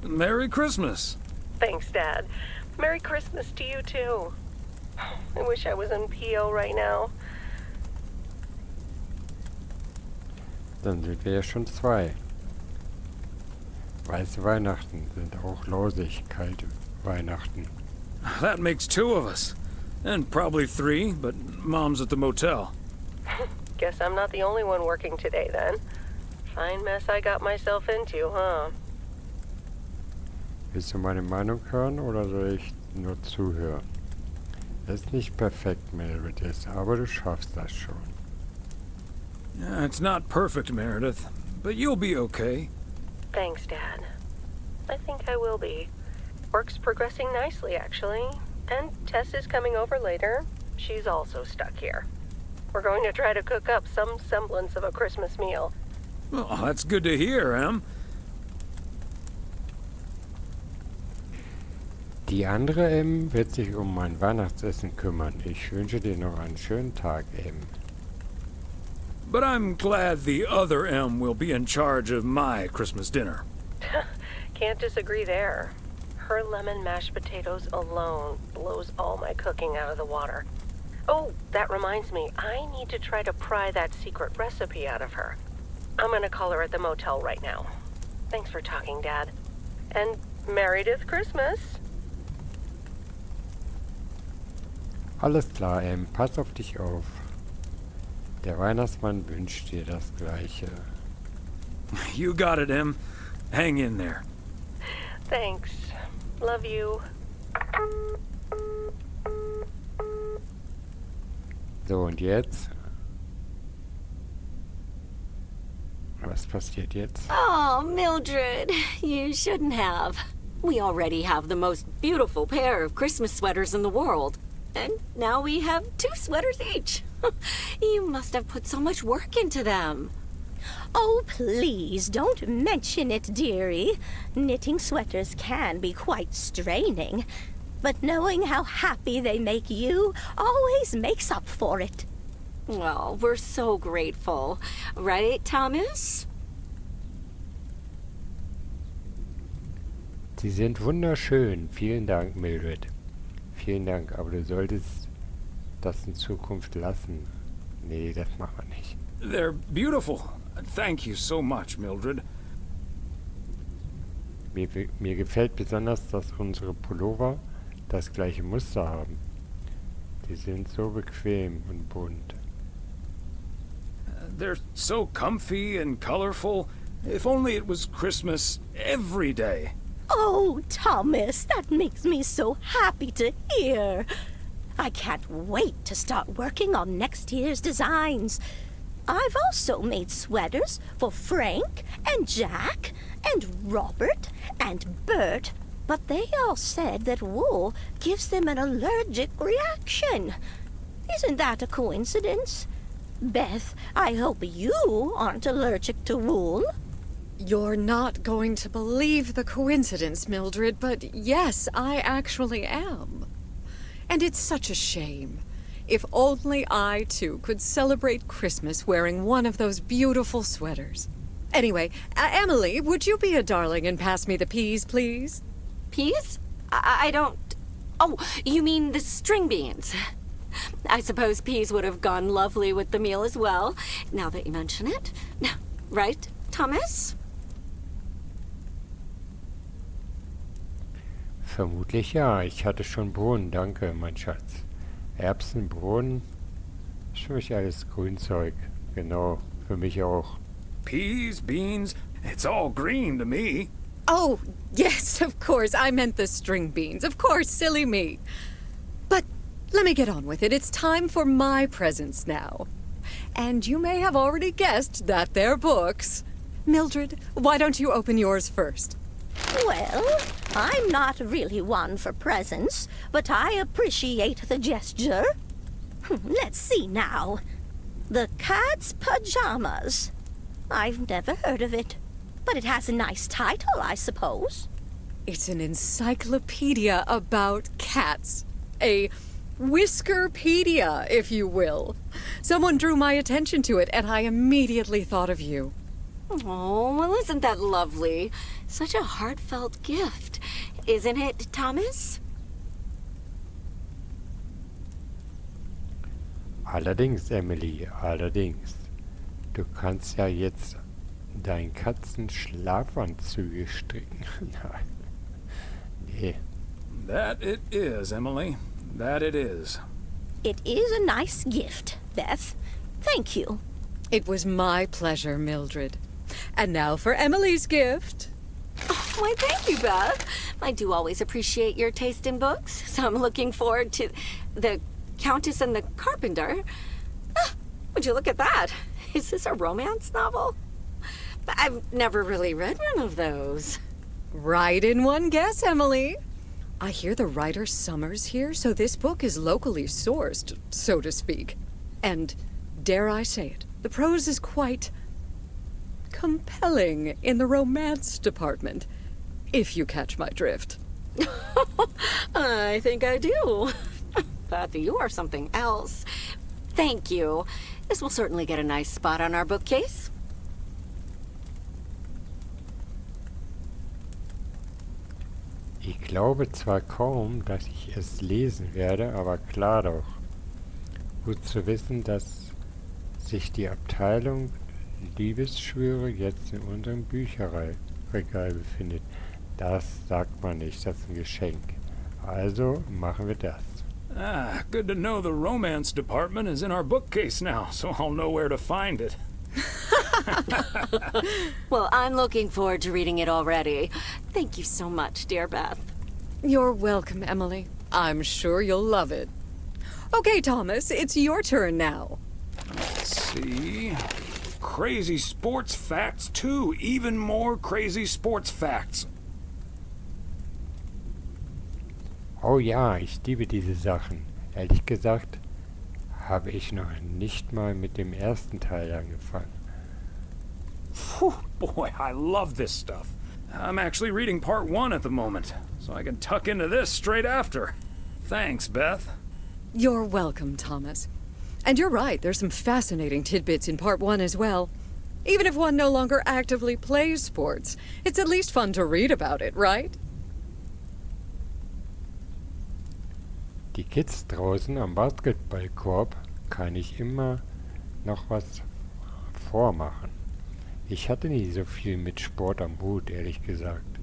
Merry Christmas. Thanks, Dad. Merry Christmas to you, too. I wish I was in PO right now. Dann sind wir ja schon 2. Weiße Weihnachten sind auch losig, kalte Weihnachten. That makes 2 of us. And probably 3, but Mom's at the motel. Guess I'm not the only one working today, then. Fine mess I got myself into, huh? Willst du meine Meinung hören oder soll ich nur zuhören? Es ist nicht perfekt, Meredith, aber du schaffst das schon. Yeah, it's not perfect, Meredith, but you'll be okay. Thanks, Dad. I think I will be. Work's progressing nicely, actually. And Tess is coming over later. She's also stuck here. We're going to try to cook up some semblance of a Christmas meal. Well, that's good to hear, Em. Die andere M wird sich um mein Weihnachtsessen kümmern. Ich wünsche dir noch einen schönen Tag, M. But I'm glad the other M will be in charge of my Christmas dinner. Can't disagree there. Her lemon mashed potatoes alone blows all my cooking out of the water. Oh, that reminds me, I need to try to pry that secret recipe out of her. I'm gonna call her at the motel right now. Thanks for talking, Dad. And Meredith Christmas. Alles klar, M. Pass auf dich auf. Der Weihnachtsmann wünscht dir das Gleiche. You got it, Em. Hang in there. Thanks. Love you. So, und jetzt? Was passiert jetzt? Oh, Mildred, you shouldn't have. We already have the most beautiful pair of Christmas sweaters in the world. And now we have 2 sweaters each. You must have put so much work into them. Oh, please, don't mention it, dearie. Knitting sweaters can be quite straining. But knowing how happy they make you always makes up for it. Well, we're so grateful. Right, Thomas? Sie sind wunderschön. Vielen Dank, Mildred. Vielen Dank, aber du solltest das in Zukunft lassen. Nee, das machen wir nicht. They're beautiful. Thank you so much, Mildred. Mir gefällt besonders, dass unsere Pullover das gleiche Muster haben. Die sind so bequem und bunt. They're so comfy and colorful. If only it was Christmas every day. Oh, Thomas, that makes me so happy to hear. I can't wait to start working on next year's designs. I've also made sweaters for Frank and Jack and Robert and Bert, but they all said that wool gives them an allergic reaction. Isn't that a coincidence? Beth, I hope you aren't allergic to wool. You're not going to believe the coincidence, Mildred, but yes, I actually am. And it's such a shame. If only I, too, could celebrate Christmas wearing one of those beautiful sweaters. Anyway, Emily, would you be a darling and pass me the peas, please? Peas? I don't... Oh, you mean the string beans. I suppose peas would have gone lovely with the meal as well, now that you mention it. Right, Thomas? Vermutlich ja. Ich hatte schon Bohnen, danke, mein Schatz. Erbsen, Bohnen, ist für mich alles Grünzeug. Genau, für mich auch. Peas, beans, it's all green to me. Oh, yes, of course. I meant the string beans. Of course, silly me. But let me get on with it. It's time for my presents now. And you may have already guessed that they're books. Mildred, why don't you open yours first? Well, I'm not really one for presents, but I appreciate the gesture. Let's see now. The Cat's Pajamas. I've never heard of it. But it has a nice title, I suppose. It's an encyclopedia about cats. A Whiskerpedia, if you will. Someone drew my attention to it, and I immediately thought of you. Oh, well, isn't that lovely? Such a heartfelt gift. Isn't it, Thomas? Allerdings, Emily, allerdings. Du kannst ja jetzt deinen Katzen Schlafanzüge stricken. Nee. That it is, Emily. That it is. It is a nice gift, Beth. Thank you. It was my pleasure, Mildred. And now for Emily's gift. Oh, why, thank you, Beth. I do always appreciate your taste in books, so I'm looking forward to The Countess and the Carpenter. Ah, would you look at that? Is this a romance novel? I've never really read one of those. Right in one guess, Emily. I hear the writer Summers here, so this book is locally sourced, so to speak. And, dare I say it, the prose is quite compelling in the romance department, if you catch my drift. I think I do. Beth, you are something else. Thank you. This will certainly get a nice spot on our bookcase. Ich glaube zwar kaum, dass ich es lesen werde, aber klar doch. Gut zu wissen, dass sich die Abteilung Liebesschwüre jetzt in unserem Bücherregal befindet. Das sagt man nicht, das ist ein Geschenk. Also machen wir das. Ah, good to know the romance department is in our bookcase now, so I'll know where to find it. Well, I'm looking forward to reading it already. Thank you so much, dear Beth. You're welcome, Emily. I'm sure you'll love it. Okay, Thomas, it's your turn now. Let's see. Crazy sports facts, too. Even more crazy sports facts. Oh ja, ich liebe diese Sachen. Ehrlich gesagt, habe ich noch nicht mal mit dem ersten Teil angefangen. Whew, boy, I love this stuff. I'm actually reading part 1 at the moment, so I can tuck into this straight after. Thanks, Beth. You're welcome, Thomas. And you're right, there's some fascinating tidbits in part 1 as well. Even if one no longer actively plays sports, it's at least fun to read about it, right? Die Kids draußen am Basketballkorb kann ich immer noch was vormachen. Ich hatte nie so viel mit Sport am Hut, ehrlich gesagt.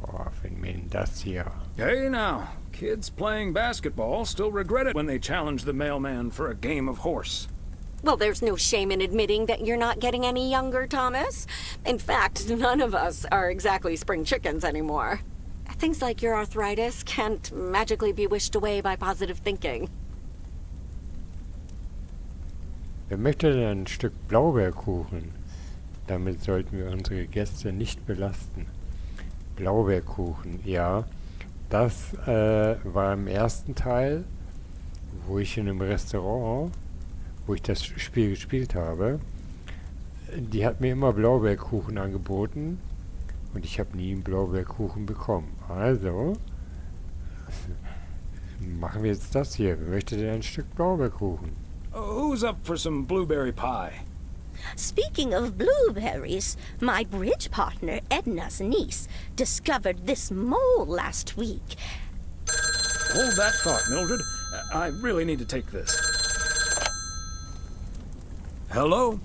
Oh, wenn mir das hier... Hey now, kids playing basketball still regret it when they challenge the mailman for a game of horse. Well, there's no shame in admitting that you're not getting any younger, Thomas. In fact, none of us are exactly spring chickens anymore. Things like your arthritis can't magically be wished away by positive thinking. Wer möchte denn ein Stück Blaubeerkuchen? Damit sollten wir unsere Gäste nicht belasten. Blaubeerkuchen, ja. Das war im ersten Teil, wo ich in einem Restaurant, wo ich das Spiel gespielt habe. Die hat mir immer Blaubeerkuchen angeboten. Und ich habe nie einen Blaubeerkuchen bekommen. Also, machen wir jetzt das hier. Wer möchte denn ein Stück Blaubeerkuchen? Who's up for some blueberry pie? Speaking of blueberries, my bridge partner Edna's niece discovered this mole last week. Hold that thought, Mildred. I really need to take this. Hello?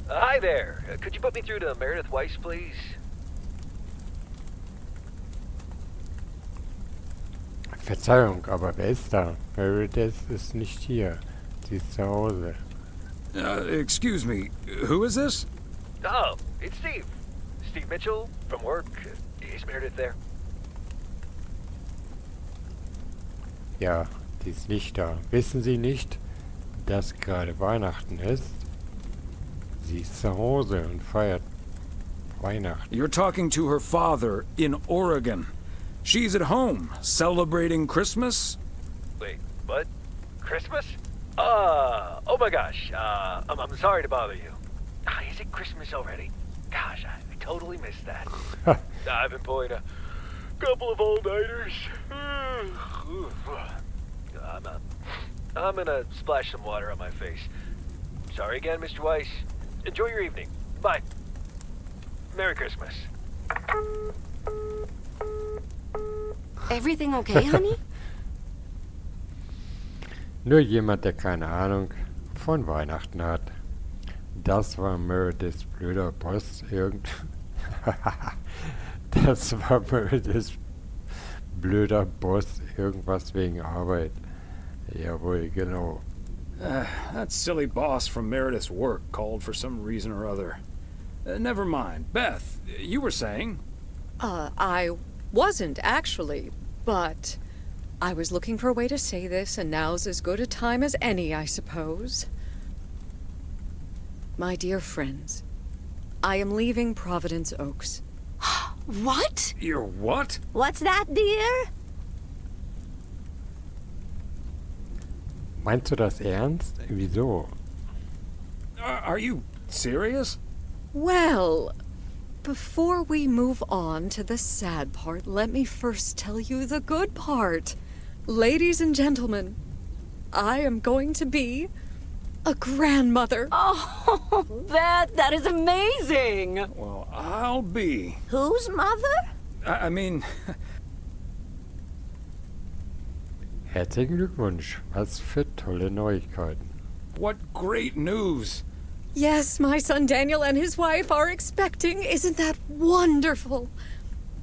Hi there. Could you put me through to Meredith Weiße, please? Verzeihung, aber wer ist da? Meredith ist nicht hier. Sie ist zu Hause. Excuse me, who is this? Oh, it's Steve. Steve Mitchell from work. Is Meredith there? Ja, die ist nicht da. Wissen Sie nicht, dass gerade Weihnachten ist? Sie ist zu Hause und feiert Weihnachten. You're talking to her father in Oregon. She's at home, celebrating Christmas? Wait, what? Christmas? Oh my gosh. I'm sorry to bother you. Is it Christmas already? Gosh, I totally missed that. I've been pulling a couple of all-nighters. I'm gonna splash some water on my face. Sorry again, Mr. Weiss. Enjoy your evening. Bye. Merry Christmas. Everything okay, honey? Nur jemand, der keine Ahnung von Weihnachten hat. Das war Merediths blöder Boss Das war Merediths blöder Boss, irgendwas wegen Arbeit. Jawohl, genau. That silly boss from Meredith's work called for some reason or other. Never mind. Beth, you were saying? I wasn't actually, but I was looking for a way to say this, and now's as good a time as any, I suppose. My dear friends, I am leaving Providence Oaks. What? You're what? What's that, dear? Meinst du das ernst? Wieso? Are you serious? Well, before we move on to the sad part, let me first tell you the good part. Ladies and gentlemen, I am going to be a grandmother. Oh, Beth, that is amazing. Well, I'll be. Whose mother? I mean... Herzlichen Glückwunsch. Was für tolle Neuigkeiten. What great news. Yes, my son Daniel and his wife are expecting. Isn't that wonderful?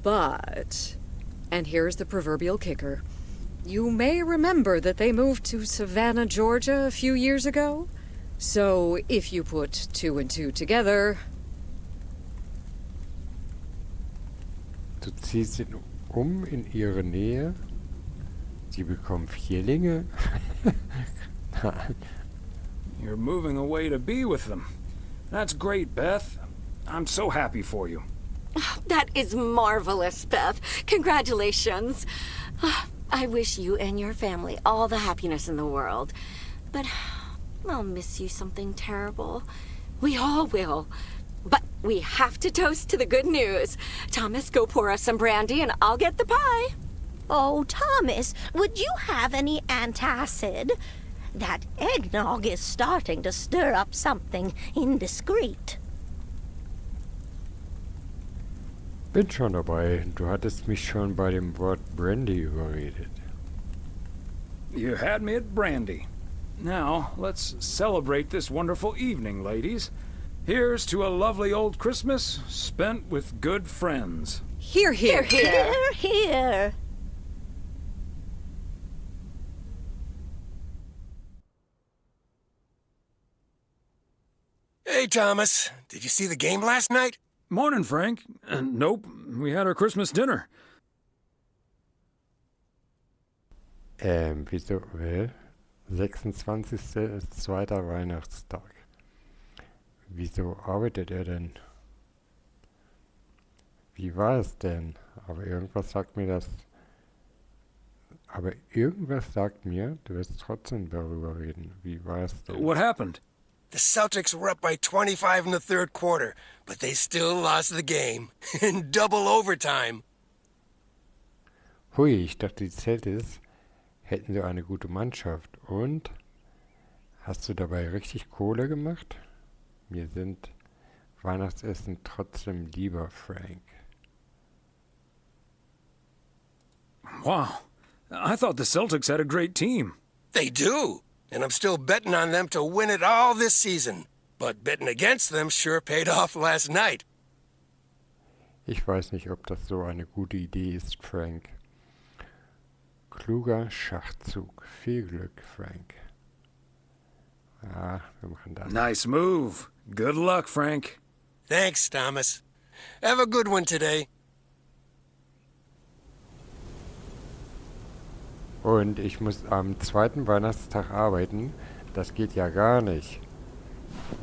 But, and here's the proverbial kicker. You may remember that they moved to Savannah, Georgia a few years ago. So if you put 2 and 2 together... Du ziehst ihn in ihre Nähe. Sie bekommen Vierlinge. You're moving away to be with them. That's great, Beth. I'm so happy for you. That is marvelous, Beth. Congratulations. I wish you and your family all the happiness in the world. But I'll miss you something terrible. We all will. But we have to toast to the good news. Thomas, go pour us some brandy and I'll get the pie. Oh, Thomas, would you have any antacid? That eggnog is starting to stir up something indiscreet. Bin schon dabei. Du hattest mich schon bei dem Wort Brandy überredet. You had me at brandy. Now, let's celebrate this wonderful evening, ladies. Here's to a lovely old Christmas spent with good friends. Hear, hear, hear. Hear, hear. Hey, Thomas. Did you see the game last night? Morning, Frank. Nope, we had our Christmas dinner. Wieso? 26. ist zweiter Weihnachtstag. Wieso arbeitet er denn? Wie war es denn? Aber irgendwas sagt mir, du wirst trotzdem darüber reden. Wie war es denn? What happened? The Celtics were up by 25 in the third quarter, but they still lost the game. In double overtime. Hui, ich dachte, die Celtics hätten so eine gute Mannschaft. Und? Hast du dabei richtig Kohle gemacht? Mir sind Weihnachtsessen trotzdem lieber, Frank. Wow. I thought the Celtics had a great team. They do. And I'm still betting on them to win it all this season. But betting against them sure paid off last night. Ich weiß nicht, ob das so eine gute Idee ist, Frank. Kluger Schachzug. Viel Glück, Frank. Ja, wir machen das. Nice move. Good luck, Frank. Thanks, Thomas. Have a good one today. Und ich muss am zweiten Weihnachtstag arbeiten. Das geht ja gar nicht.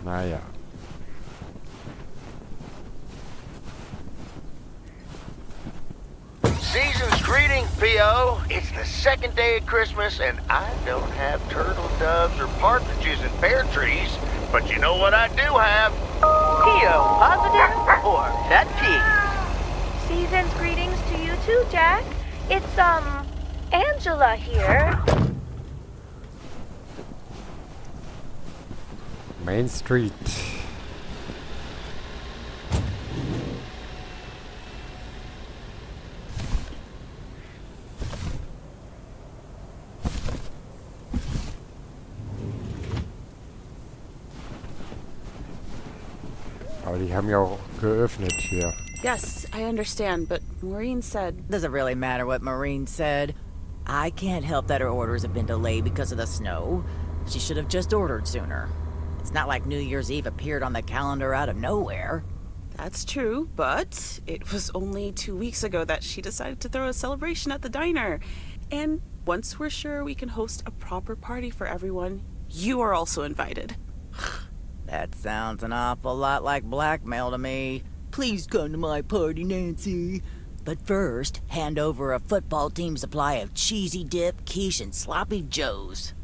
Naja. Season's greeting, P.O. It's the second day of Christmas, and I don't have turtle doves or partridges in pear trees. But you know what I do have? Pio positive or pet peeve? Season's greetings to you too, Jack. It's, Angela here. Main Street. Aber die haben ja auch geöffnet hier. Yes, I understand, but Maureen said... Does it really matter what Maureen said? I can't help that her orders have been delayed because of the snow. She should have just ordered sooner. It's not like New Year's Eve appeared on the calendar out of nowhere. That's true, but it was only 2 weeks ago that she decided to throw a celebration at the diner. And once we're sure we can host a proper party for everyone, you are also invited. That sounds an awful lot like blackmail to me. Please come to my party, Nancy. But first, hand over a football team supply of cheesy dip, quiche, and sloppy joes.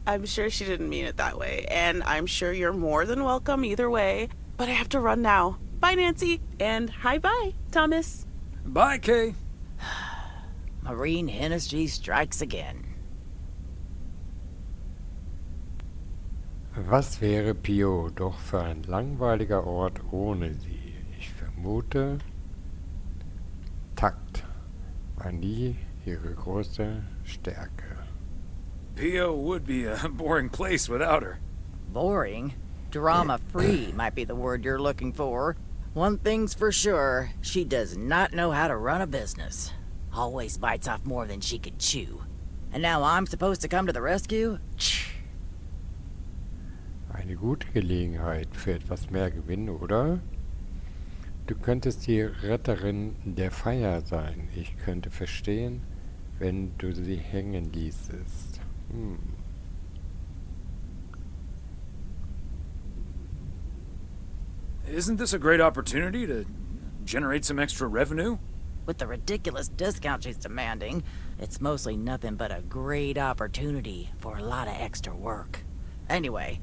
I'm sure she didn't mean it that way, and I'm sure you're more than welcome either way. But I have to run now. Bye, Nancy, and hi-bye, Thomas. Bye, Kay. Maureen Hennessy strikes again. Was wäre Pio doch für ein langweiliger Ort ohne sie? Ich vermute, Takt war nie ihre große Stärke. Pio would be a boring place without her. Boring? Drama-free might be the word you're looking for. One thing's for sure, she does not know how to run a business. Always bites off more than she can chew. And now I'm supposed to come to the rescue? Eine gute Gelegenheit für etwas mehr Gewinn, oder? Du könntest die Retterin der Feier sein. Ich könnte verstehen, wenn du sie hängen ließest. Isn't this a great opportunity to generate some extra revenue? With the ridiculous discount she's demanding, it's mostly nothing but a great opportunity for a lot of extra work. Anyway,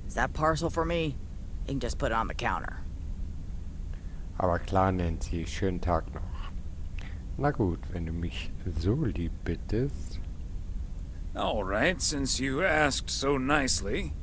is that parcel for me? You can just put it on the counter. Aber klar, Nancy, schönen Tag noch. Na gut, wenn du mich so lieb bittest. All right, since you asked so nicely.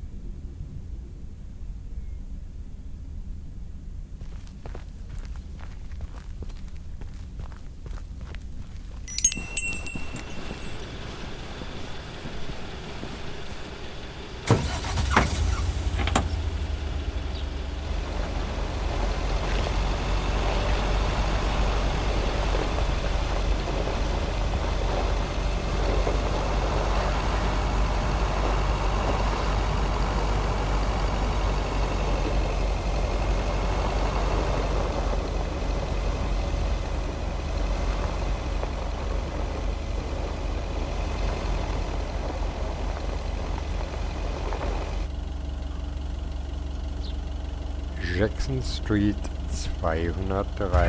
Jackson Street 203.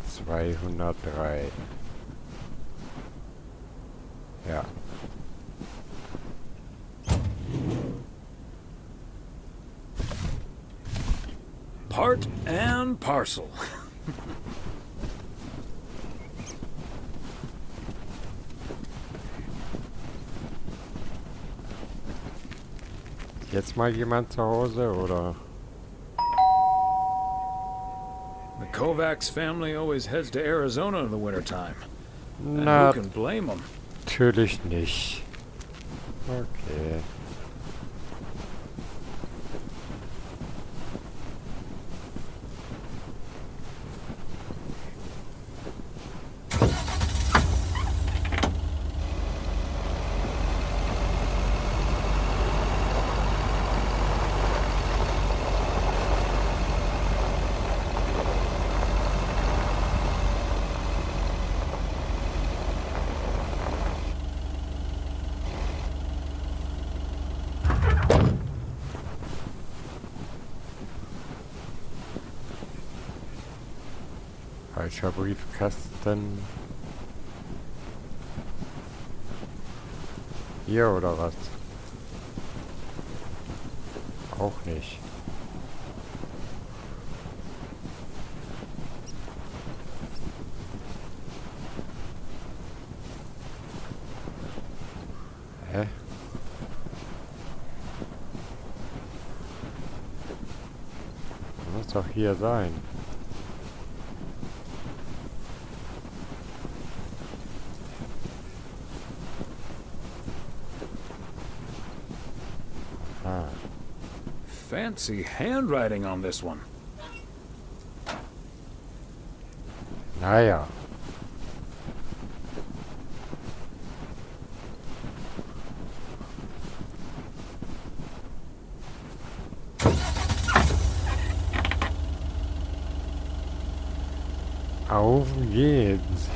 203. Ja. Part and parcel. Jetzt mal jemand zu Hause, oder? The Kovacs family always heads to Arizona in the wintertime. And Na, who can blame them? natürlich nicht. Okay. Falscher Briefkasten. Hier oder was? Auch nicht. Hä? Muss doch hier sein. Ah. Fancy handwriting on this one. Naja. Auf geht's.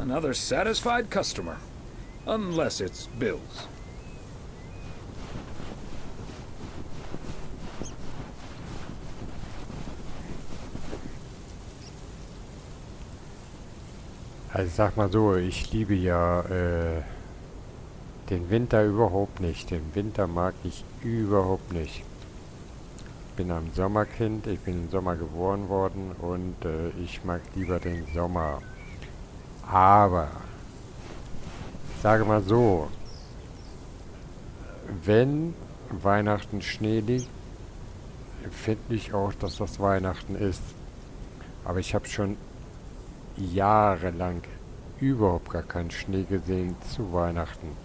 Another satisfied customer. Unless it's Bill's. Also ich sag mal so, ich liebe ja den Winter überhaupt nicht. Den Winter mag ich überhaupt nicht. Ich bin ein Sommerkind, ich bin im Sommer geboren worden und ich mag lieber den Sommer. Aber, ich sage mal so, wenn Weihnachten Schnee liegt, finde ich auch, dass das Weihnachten ist. Aber ich habe schon jahrelang überhaupt gar keinen Schnee gesehen zu Weihnachten.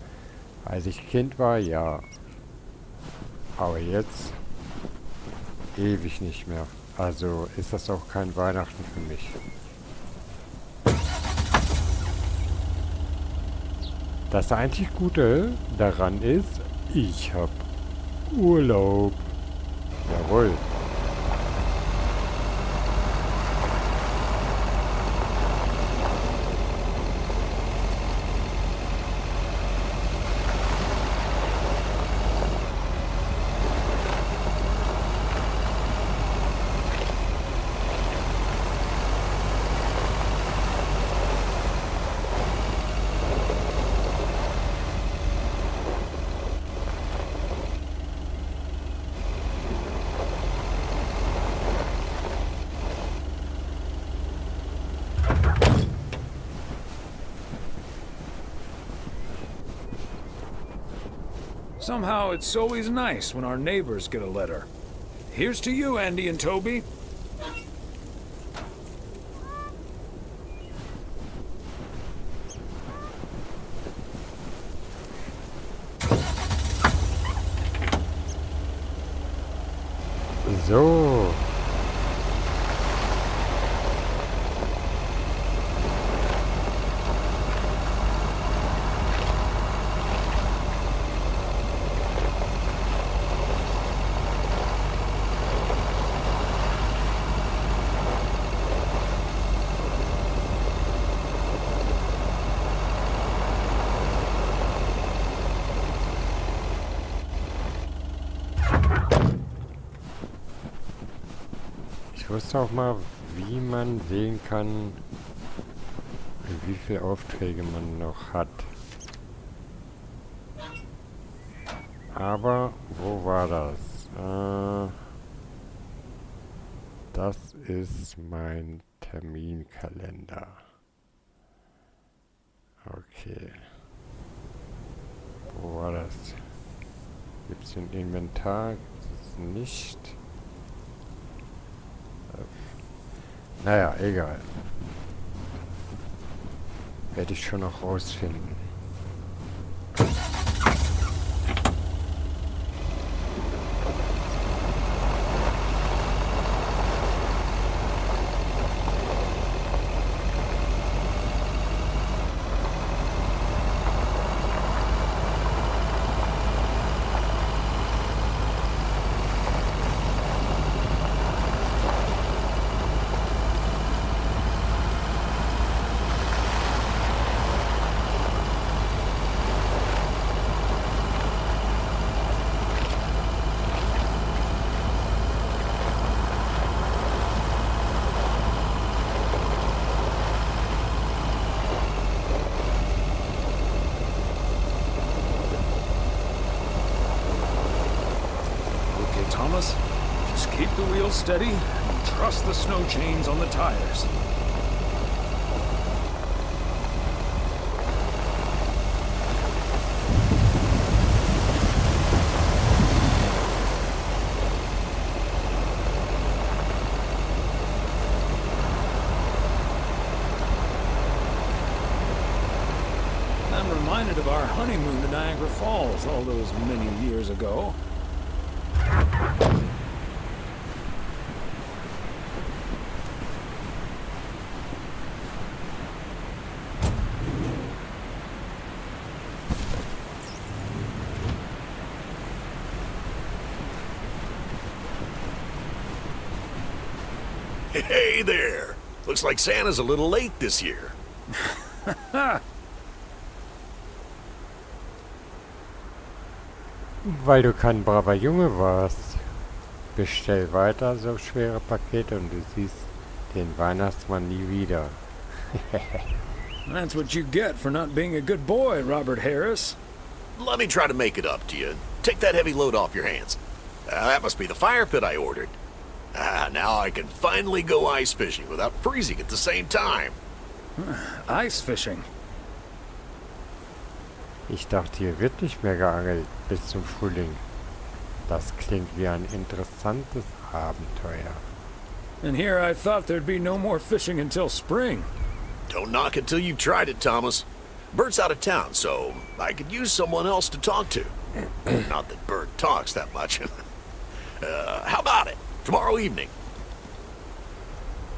Als ich Kind war, ja. Aber jetzt ewig nicht mehr. Also ist das auch kein Weihnachten für mich. Das einzig Gute daran ist, ich habe Urlaub. Jawohl. Somehow it's always nice when our neighbors get a letter. Here's to you, Andy and Toby. So. Ich wusste auch mal, wie man sehen kann, wie viele Aufträge man noch hat. Aber wo war das? Das ist mein Terminkalender. Okay. Wo war das? Gibt es ein Inventar? Gibt es nicht? Naja, egal. Werde ich schon noch rausfinden. steady and trust the snow chains on the tires. I'm reminded of our honeymoon to Niagara Falls all those many years ago. Hey there! Looks like Santa's a little late this year. Weil du kein braver Junge warst. Bestell weiter so schwere Pakete und du siehst den Weihnachtsmann nie wieder. That's what you get for not being a good boy, Robert Harris. Let me try to make it up to you. Take that heavy load off your hands. That must be the fire pit I ordered. Now I can finally go ice fishing without freezing at the same time. Ice fishing? Ich dachte, hier wird nicht mehr geangelt bis zum Frühling. Das klingt wie ein interessantes Abenteuer. And here I thought there'd be no more fishing until spring. Don't knock it till you've tried it, Thomas. Bert's out of town, so I could use someone else to talk to. Not that Bert talks that much. How about it? Tomorrow evening.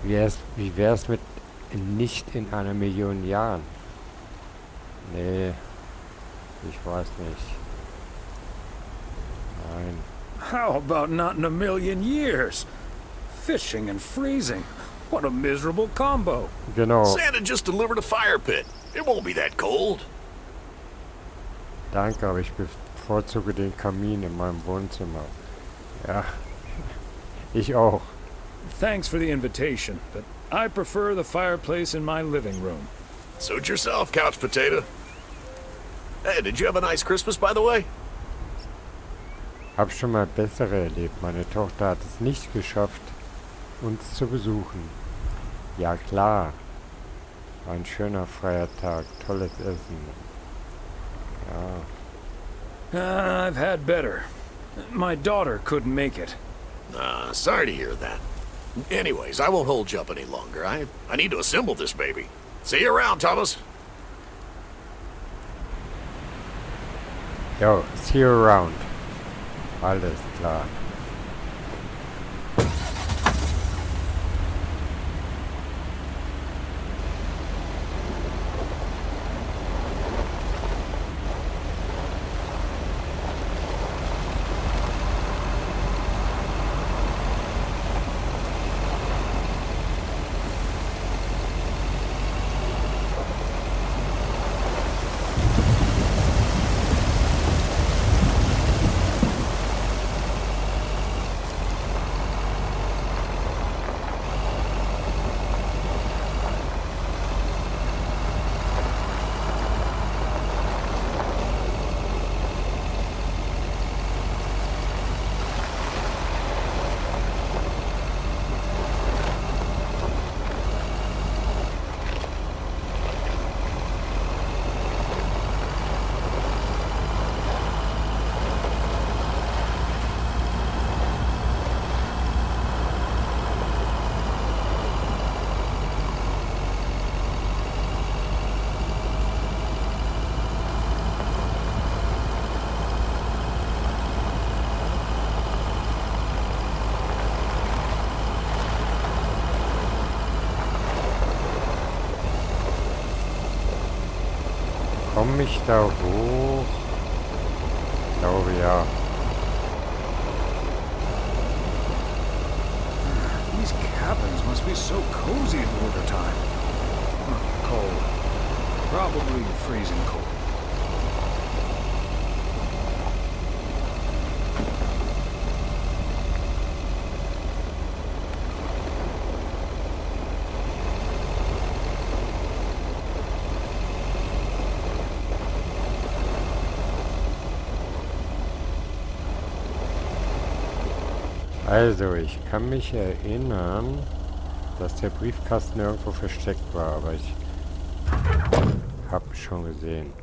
Wie wär's mit nicht in einer Million Jahren? Nee, ich weiß nicht. Nein. How about not in a million years? Fishing and freezing. What a miserable combo. Genau. Santa just delivered a fire pit. It won't be that cold. Danke, aber ich bevorzuge den Kamin in meinem Wohnzimmer. Ja, ich auch. Thanks for the invitation, but I prefer the fireplace in my living room. Suit yourself, couch potato. Hey, did you have a nice Christmas, by the way? Hab schon mal bessere erlebt. Meine Tochter hat es nicht geschafft, uns zu besuchen. Ja klar. War ein schöner freier Tag, tolles Essen. Ja. I've had better. My daughter couldn't make it. Sorry to hear that. Anyways, I won't hold you up any longer. I need to assemble this baby. See you around, Thomas. Yo, see you around. Alles klar. Komme ich da hoch? Ich glaube ja. These cabins must be so cozy in wintertime. Cold. Probably freezing cold. Also, ich kann mich erinnern, dass der Briefkasten irgendwo versteckt war, aber ich habe schon gesehen.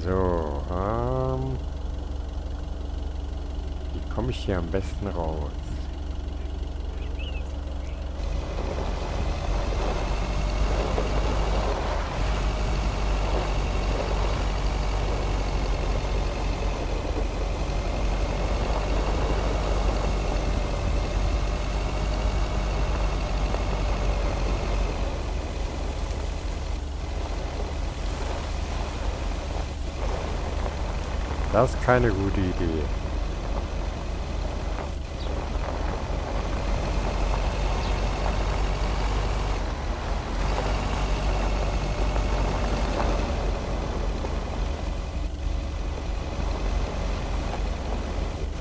So, wie komme ich hier am besten raus? Das ist keine gute Idee.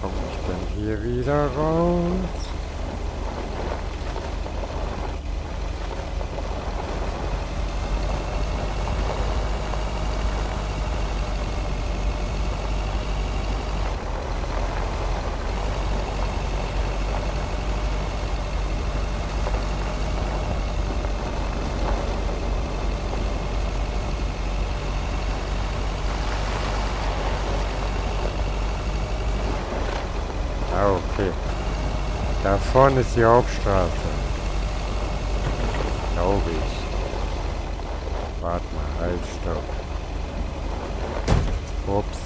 Komme ich denn hier wieder raus? Ah, okay. Da vorne ist die Hauptstraße. Glaube ich. Warte mal, halt, stopp. Ups.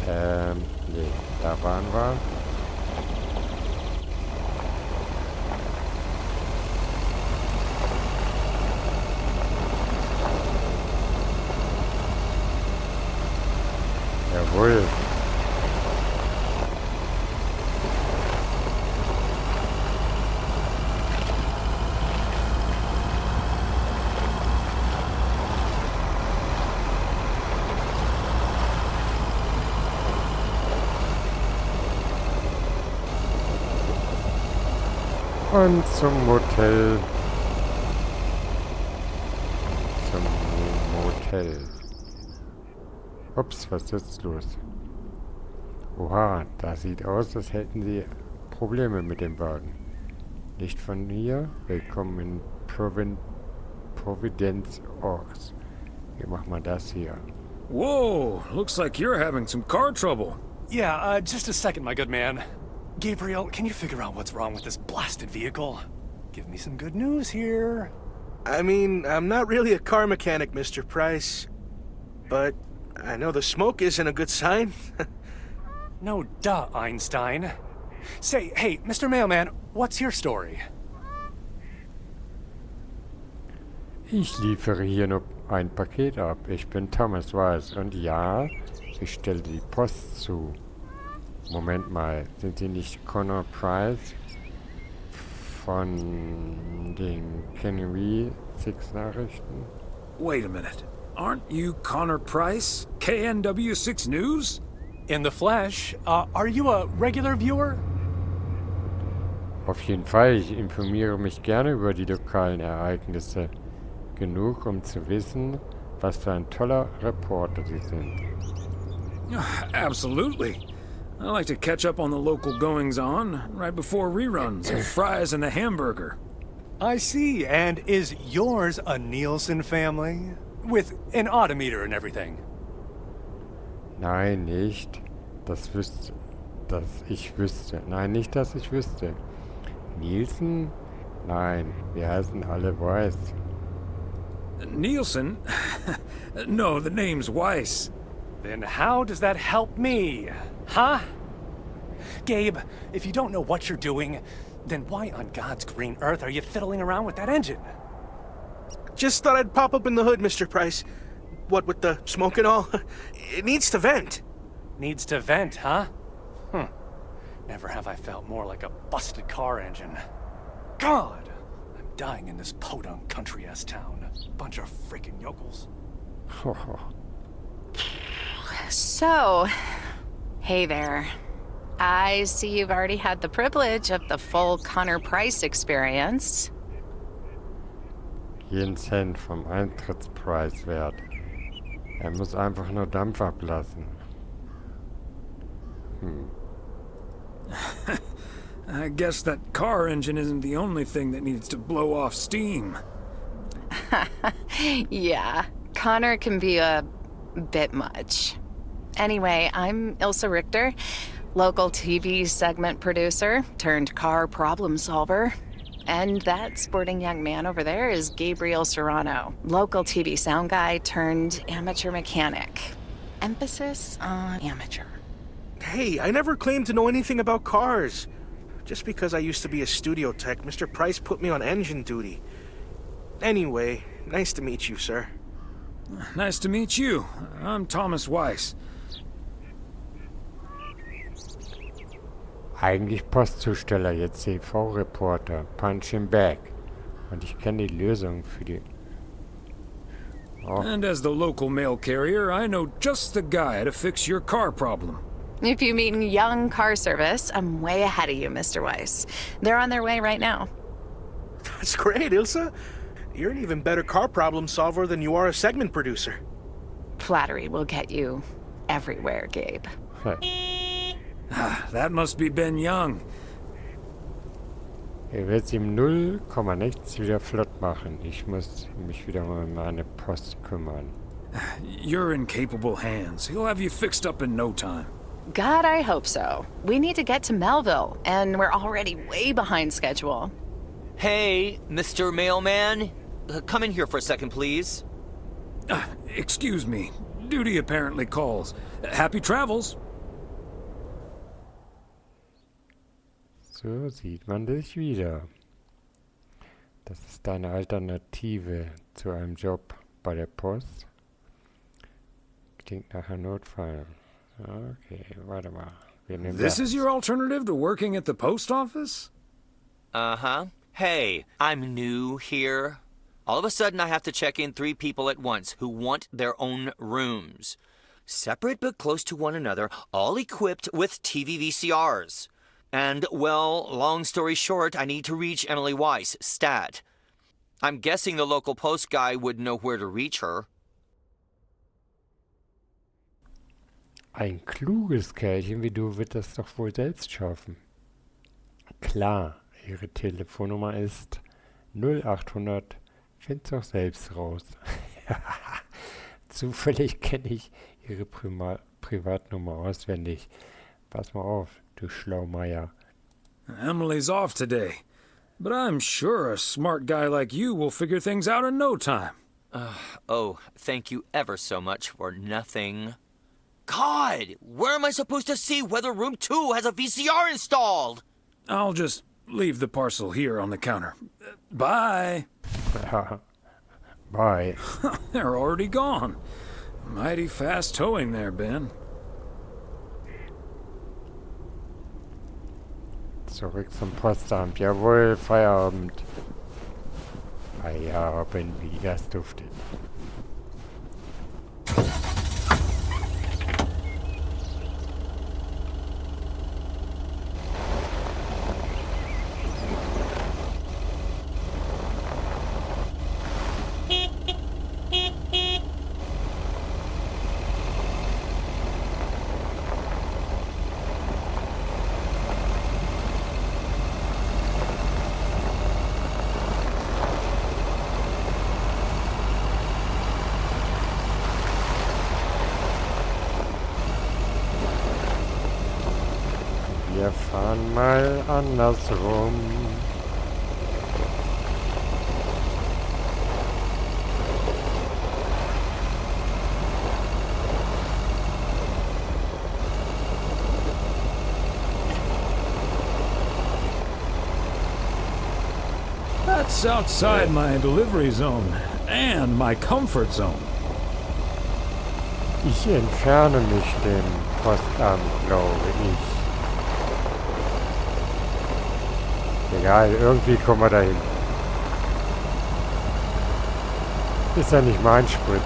Nee, da waren wir. Jawohl. Und zum Motel. Zum Motel. Ups, was ist jetzt los? Oha, das sieht aus, als hätten sie Probleme mit dem Wagen. Nicht von hier. Willkommen in Providence Orks. Wie machen wir das hier? Whoa, looks like you're having some car trouble. Yeah, just a second, my good man. Gabriel, can you figure out what's wrong with this blasted vehicle? Give me some good news here. I mean, I'm not really a car mechanic, Mr. Price. But I know the smoke isn't a good sign. No duh, Einstein. Say, hey, Mr. Mailman, what's your story? Ich liefere hier nur ein Paket ab. Ich bin Thomas Weiss und ja, ich stelle die Post zu. Moment mal, sind Sie nicht Connor Price von den Kenny 6 Nachrichten? Wait a minute. Aren't you Connor Price? KNW6 News? In the flesh. Are you a regular viewer? Auf jeden Fall, ich informiere mich gerne über die lokalen Ereignisse. Genug, um zu wissen, was für ein toller Reporter Sie sind. Absolutely. I like to catch up on the local goings-on right before reruns of Fries and the Hamburger. I see. And is yours a Nielsen family? With an odometer and everything? Nein, nicht. Das ich wüsste. Nein, nicht, dass ich wüsste. Nielsen? Nein, wir heißen alle Weiss. Nielsen? No, the name's Weiss. Then how does that help me? Huh? Gabe, if you don't know what you're doing, then why on God's green earth are you fiddling around with that engine? Just thought I'd pop up in the hood, Mr. Price. What with the smoke and all? It needs to vent. Needs to vent, huh? Never have I felt more like a busted car engine. God! I'm dying in this podunk country-ass town. Bunch of freaking yokels. So, hey there. I see you've already had the privilege of the full Connor Price experience. Jeden Cent vom Eintrittspreis wert. Muss einfach nur Dampf ablassen. I guess that car engine isn't the only thing that needs to blow off steam. Yeah, Connor can be a bit much. Anyway, I'm Ilsa Richter, local TV segment producer turned car problem solver. And that sporting young man over there is Gabriel Serrano, local TV sound guy turned amateur mechanic. Emphasis on amateur. Hey, I never claimed to know anything about cars. Just because I used to be a studio tech, Mr. Price put me on engine duty. Anyway, nice to meet you, sir. Nice to meet you. I'm Thomas Weiss. Eigentlich Postzusteller, jetzt TV-Reporter. Punch him back. Und ich kenne die Lösung für die... Oh. And as the local mail carrier, I know just the guy to fix your car problem. If you mean young car service, I'm way ahead of you, Mr. Weiss. They're on their way right now. That's great, Ilsa. You're an even better car problem solver than you are a segment producer. Flattery will get you everywhere, Gabe. That must be Ben Young. Wird's ihm 0, nichts wieder flott machen. Ich muss mich wieder um meine Post kümmern. You're in capable hands. He'll have you fixed up in no time. God, I hope so. We need to get to Melville, and we're already way behind schedule. Hey, Mr. Mailman. Come in here for a second, please. Excuse me. Duty apparently calls. Happy travels. So sieht man dich wieder. Das ist deine Alternative zu einem Job bei der Post. Klingt nach einem Notfall. Okay, warte mal. This is your alternative to working at the post office? Uh-huh. Hey, I'm new here. All of a sudden I have to check in 3 people at once who want their own rooms. Separate but close to one another, all equipped with TV VCRs. And, well, long story short, I need to reach Emily Weiss, stat. I'm guessing the local post guy would know where to reach her. Ein kluges Kerlchen wie du wird das doch wohl selbst schaffen. Klar, ihre Telefonnummer ist 0800. Find's doch selbst raus. Zufällig kenne ich ihre Privatnummer auswendig. Pass mal auf, du Schlaumeier. Emily's off today, but I'm sure a smart guy like you will figure things out in no time. Oh, thank you ever so much for nothing. God, where am I supposed to see whether room 2 has a VCR installed? I'll just leave the parcel here on the counter. Bye. Bye. They're already gone. Mighty fast towing there, Ben. Zurück zum Postamt. Jawohl, Feierabend. Feierabend, wie das duftet. Wir fahren mal andersrum. That's outside my delivery zone and my comfort zone. Ich entferne mich dem Postamt, glaube ich. Egal, irgendwie kommen wir dahin. Ist ja nicht mein Sprit.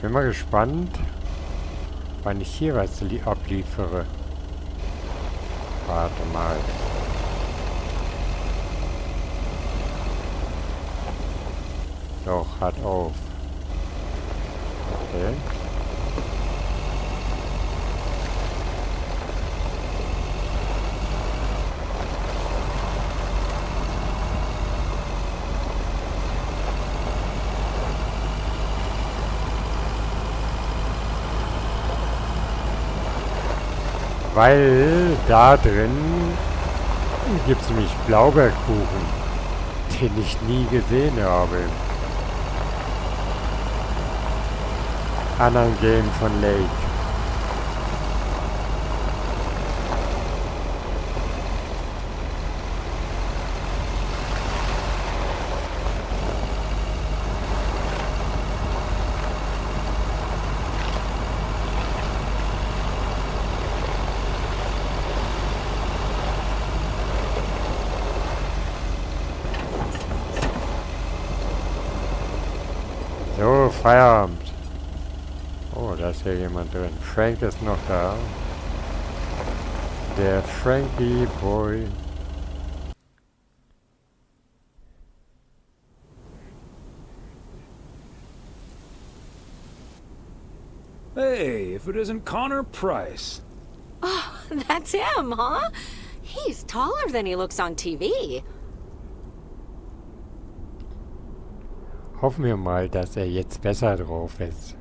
Bin mal gespannt, wann ich hier was abliefere. Warte mal. Doch, hat auf. Okay. Weil da drin gibt es nämlich Blaubeerkuchen, den ich nie gesehen habe. Anderen Game von Lake. So, Feierabend. Oh, da ist ja jemand drin. Frank ist noch da. Der Frankie Boy. Hey, if it isn't Connor Price. Oh, that's him, huh? He's taller than he looks on TV. Hoffen wir mal, dass er jetzt besser drauf ist.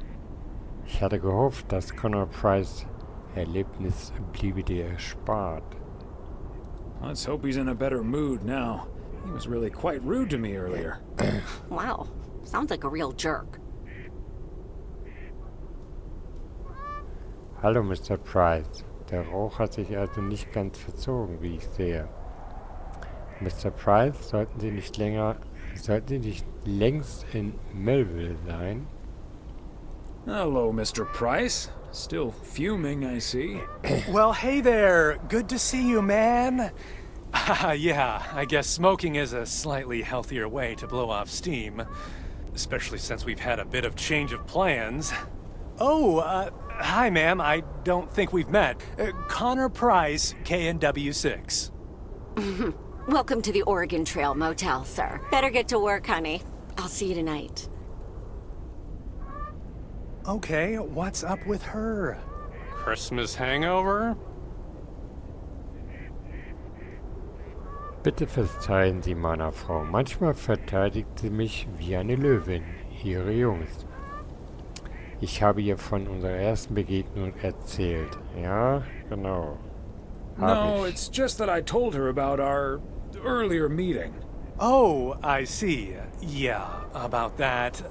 Ich hatte gehofft, dass Connor Price Erlebnis bliebe dir erspart. Let's hope he's in a better mood now. He was really quite rude to me earlier. Wow, sounds like a real jerk. Hallo, Mr. Price. Der Rauch hat sich also nicht ganz verzogen, wie ich sehe. Mr. Price, sollten Sie nicht längst in Melville sein? Hello, Mr. Price. Still fuming, I see. Well, hey there. Good to see you, man. Yeah, I guess smoking is a slightly healthier way to blow off steam. Especially since we've had a bit of change of plans. Oh, hi, ma'am. I don't think we've met. Connor Price, KNW6. Welcome to the Oregon Trail Motel, sir. Better get to work, honey. I'll see you tonight. Okay, what's up with her? Christmas hangover? Bitte verzeihen Sie meiner Frau. Manchmal verteidigt sie mich wie eine Löwin, Ihre Jungs. Ich habe ihr von unserer ersten Begegnung erzählt. Ja, genau. No, it's just that I told her about our earlier meeting. Oh, I see. Yeah, about that.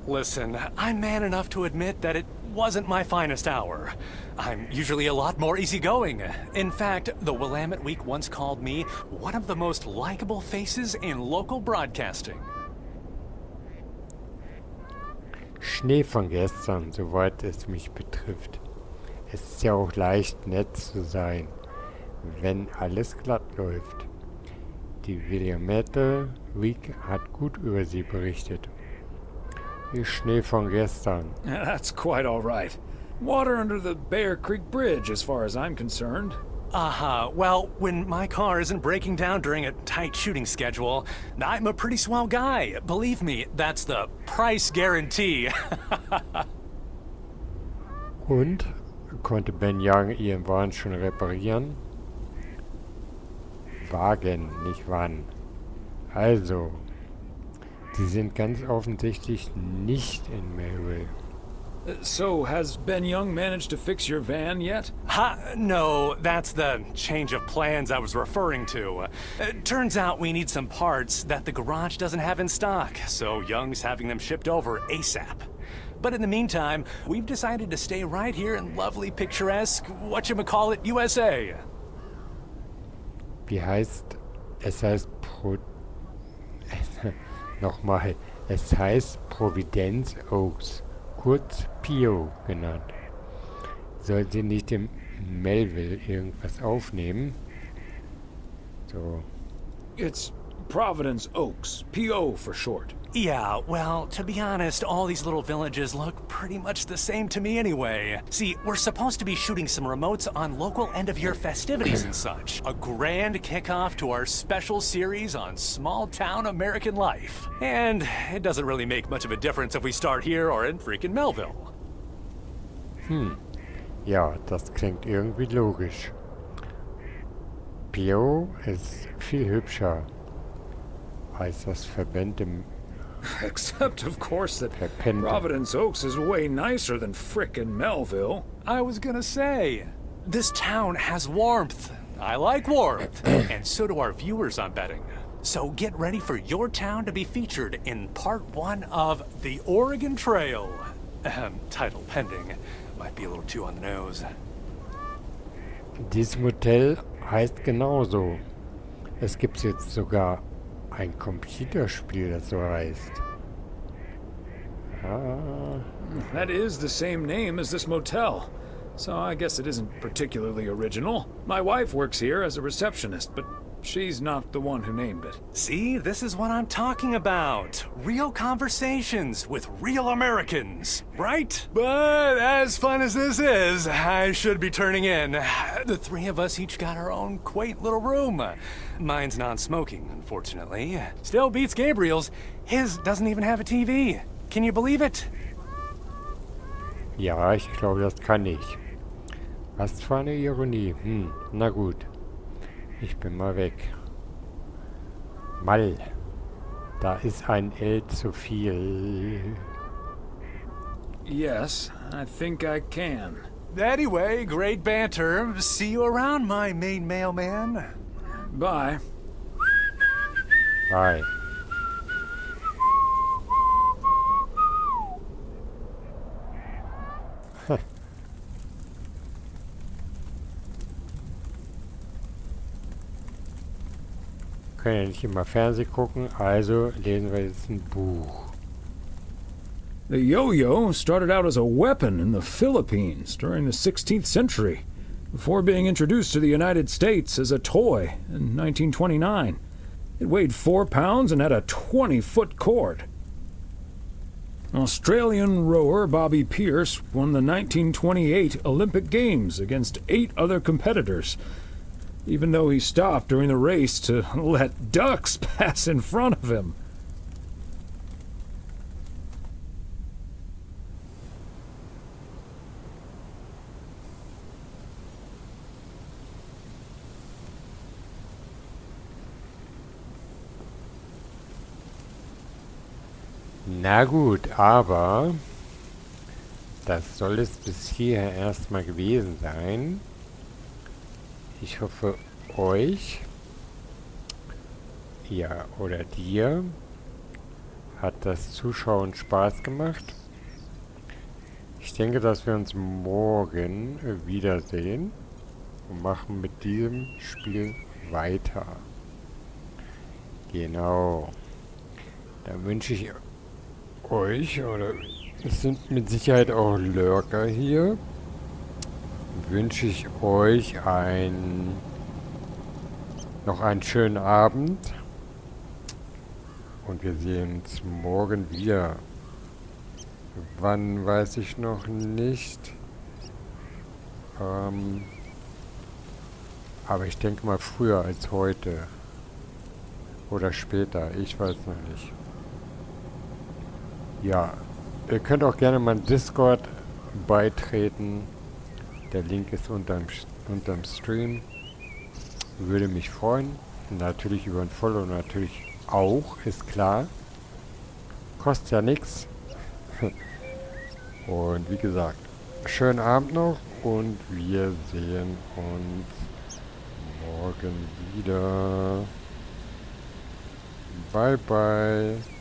Listen, I'm man enough to admit that it wasn't my finest hour. I'm usually a lot more easygoing. In fact, the Willamette Week once called me one of the most likable faces in local broadcasting. Schnee von gestern, soweit es mich betrifft. Es ist ja auch leicht, nett zu sein, wenn alles glatt läuft. Die Willamette Week hat gut über sie berichtet. Wie Schnee von gestern. That's quite all right. Water under the Bear Creek Bridge, as far as I'm concerned. Well, when my car isn't breaking down during a tight shooting schedule, I'm a pretty swell guy. Believe me, that's the price guarantee. Und konnte Ben Young ihren Wagen schon reparieren? Wagen, nicht wann. Also, sie sind ganz offensichtlich nicht in Melville. So, has Ben Young managed to fix your van yet? No, that's the change of plans I was referring to. Turns out we need some parts that the garage doesn't have in stock, so Young's having them shipped over ASAP. But in the meantime, we've decided to stay right here in lovely, picturesque, whatchamacallit, USA. Wie heißt, es heißt nochmal, es heißt Providence Oaks, kurz Pio genannt. Sollte sie nicht im Melville irgendwas aufnehmen? So. It's Providence Oaks, P.O. for short. Yeah, well, to be honest, all these little villages look pretty much the same to me anyway. See, we're supposed to be shooting some remotes on local end-of-year festivities and such. A grand kickoff to our special series on small-town American life. And it doesn't really make much of a difference if we start here or in freaking Melville. Ja, das klingt irgendwie logisch. Pio ist viel hübscher als das verwendete Except, of course, that Providence Oaks is way nicer than frickin' Melville. I was gonna say, this town has warmth. I like warmth. And so do our viewers, I'm betting. So get ready for your town to be featured in part 1 of The Oregon Trail. Title pending. Might be a little too on the nose. Dieses Motel heißt genauso. Es gibt jetzt sogar ein Computerspiel, das so heißt. That is the same name as this motel. So I guess it isn't particularly original. My wife works here as a receptionist, but she's not the one who named it. See, this is what I'm talking about. Real conversations with real Americans, right? But as fun as this is, I should be turning in. The three of us each got our own quaint little room. Mine's non-smoking, unfortunately. Still beats Gabriel's. His doesn't even have a TV. Can you believe it? Ja, ich glaube, das kann ich. Was für eine Ironie. Na gut. Ich bin mal weg. Mal. Da ist ein L zu viel. Yes, I think I can. Anyway, great banter. See you around, my main mailman. Bye. Bye. Können ja nicht immer Fernsehen gucken, also lesen wir jetzt ein Buch. The yo-yo started out as a weapon in the Philippines during the 16th century, before being introduced to the United States as a toy in 1929. It weighed 4 pounds and had a 20-foot cord. Australian rower Bobby Pierce won the 1928 Olympic Games against 8 other competitors, even though he stopped during the race to let ducks pass in front of him. Na gut, aber das soll es bis hierher erstmal gewesen sein. Ich hoffe, euch, ja oder dir, hat das Zuschauen Spaß gemacht. Ich denke, dass wir uns morgen wiedersehen und machen mit diesem Spiel weiter. Genau. Da wünsche ich euch, oder es sind mit Sicherheit auch Lurker hier, wünsche ich euch noch einen schönen Abend und wir sehen uns morgen wieder. Wann, weiß ich noch nicht. Aber ich denke mal früher als heute. Oder später, ich weiß noch nicht. Ja, ihr könnt auch gerne mal Discord beitreten. Der Link ist unterm Stream. Würde mich freuen. Natürlich über ein Follow natürlich auch, ist klar. Kostet ja nichts. Und wie gesagt, schönen Abend noch und wir sehen uns morgen wieder. Bye bye.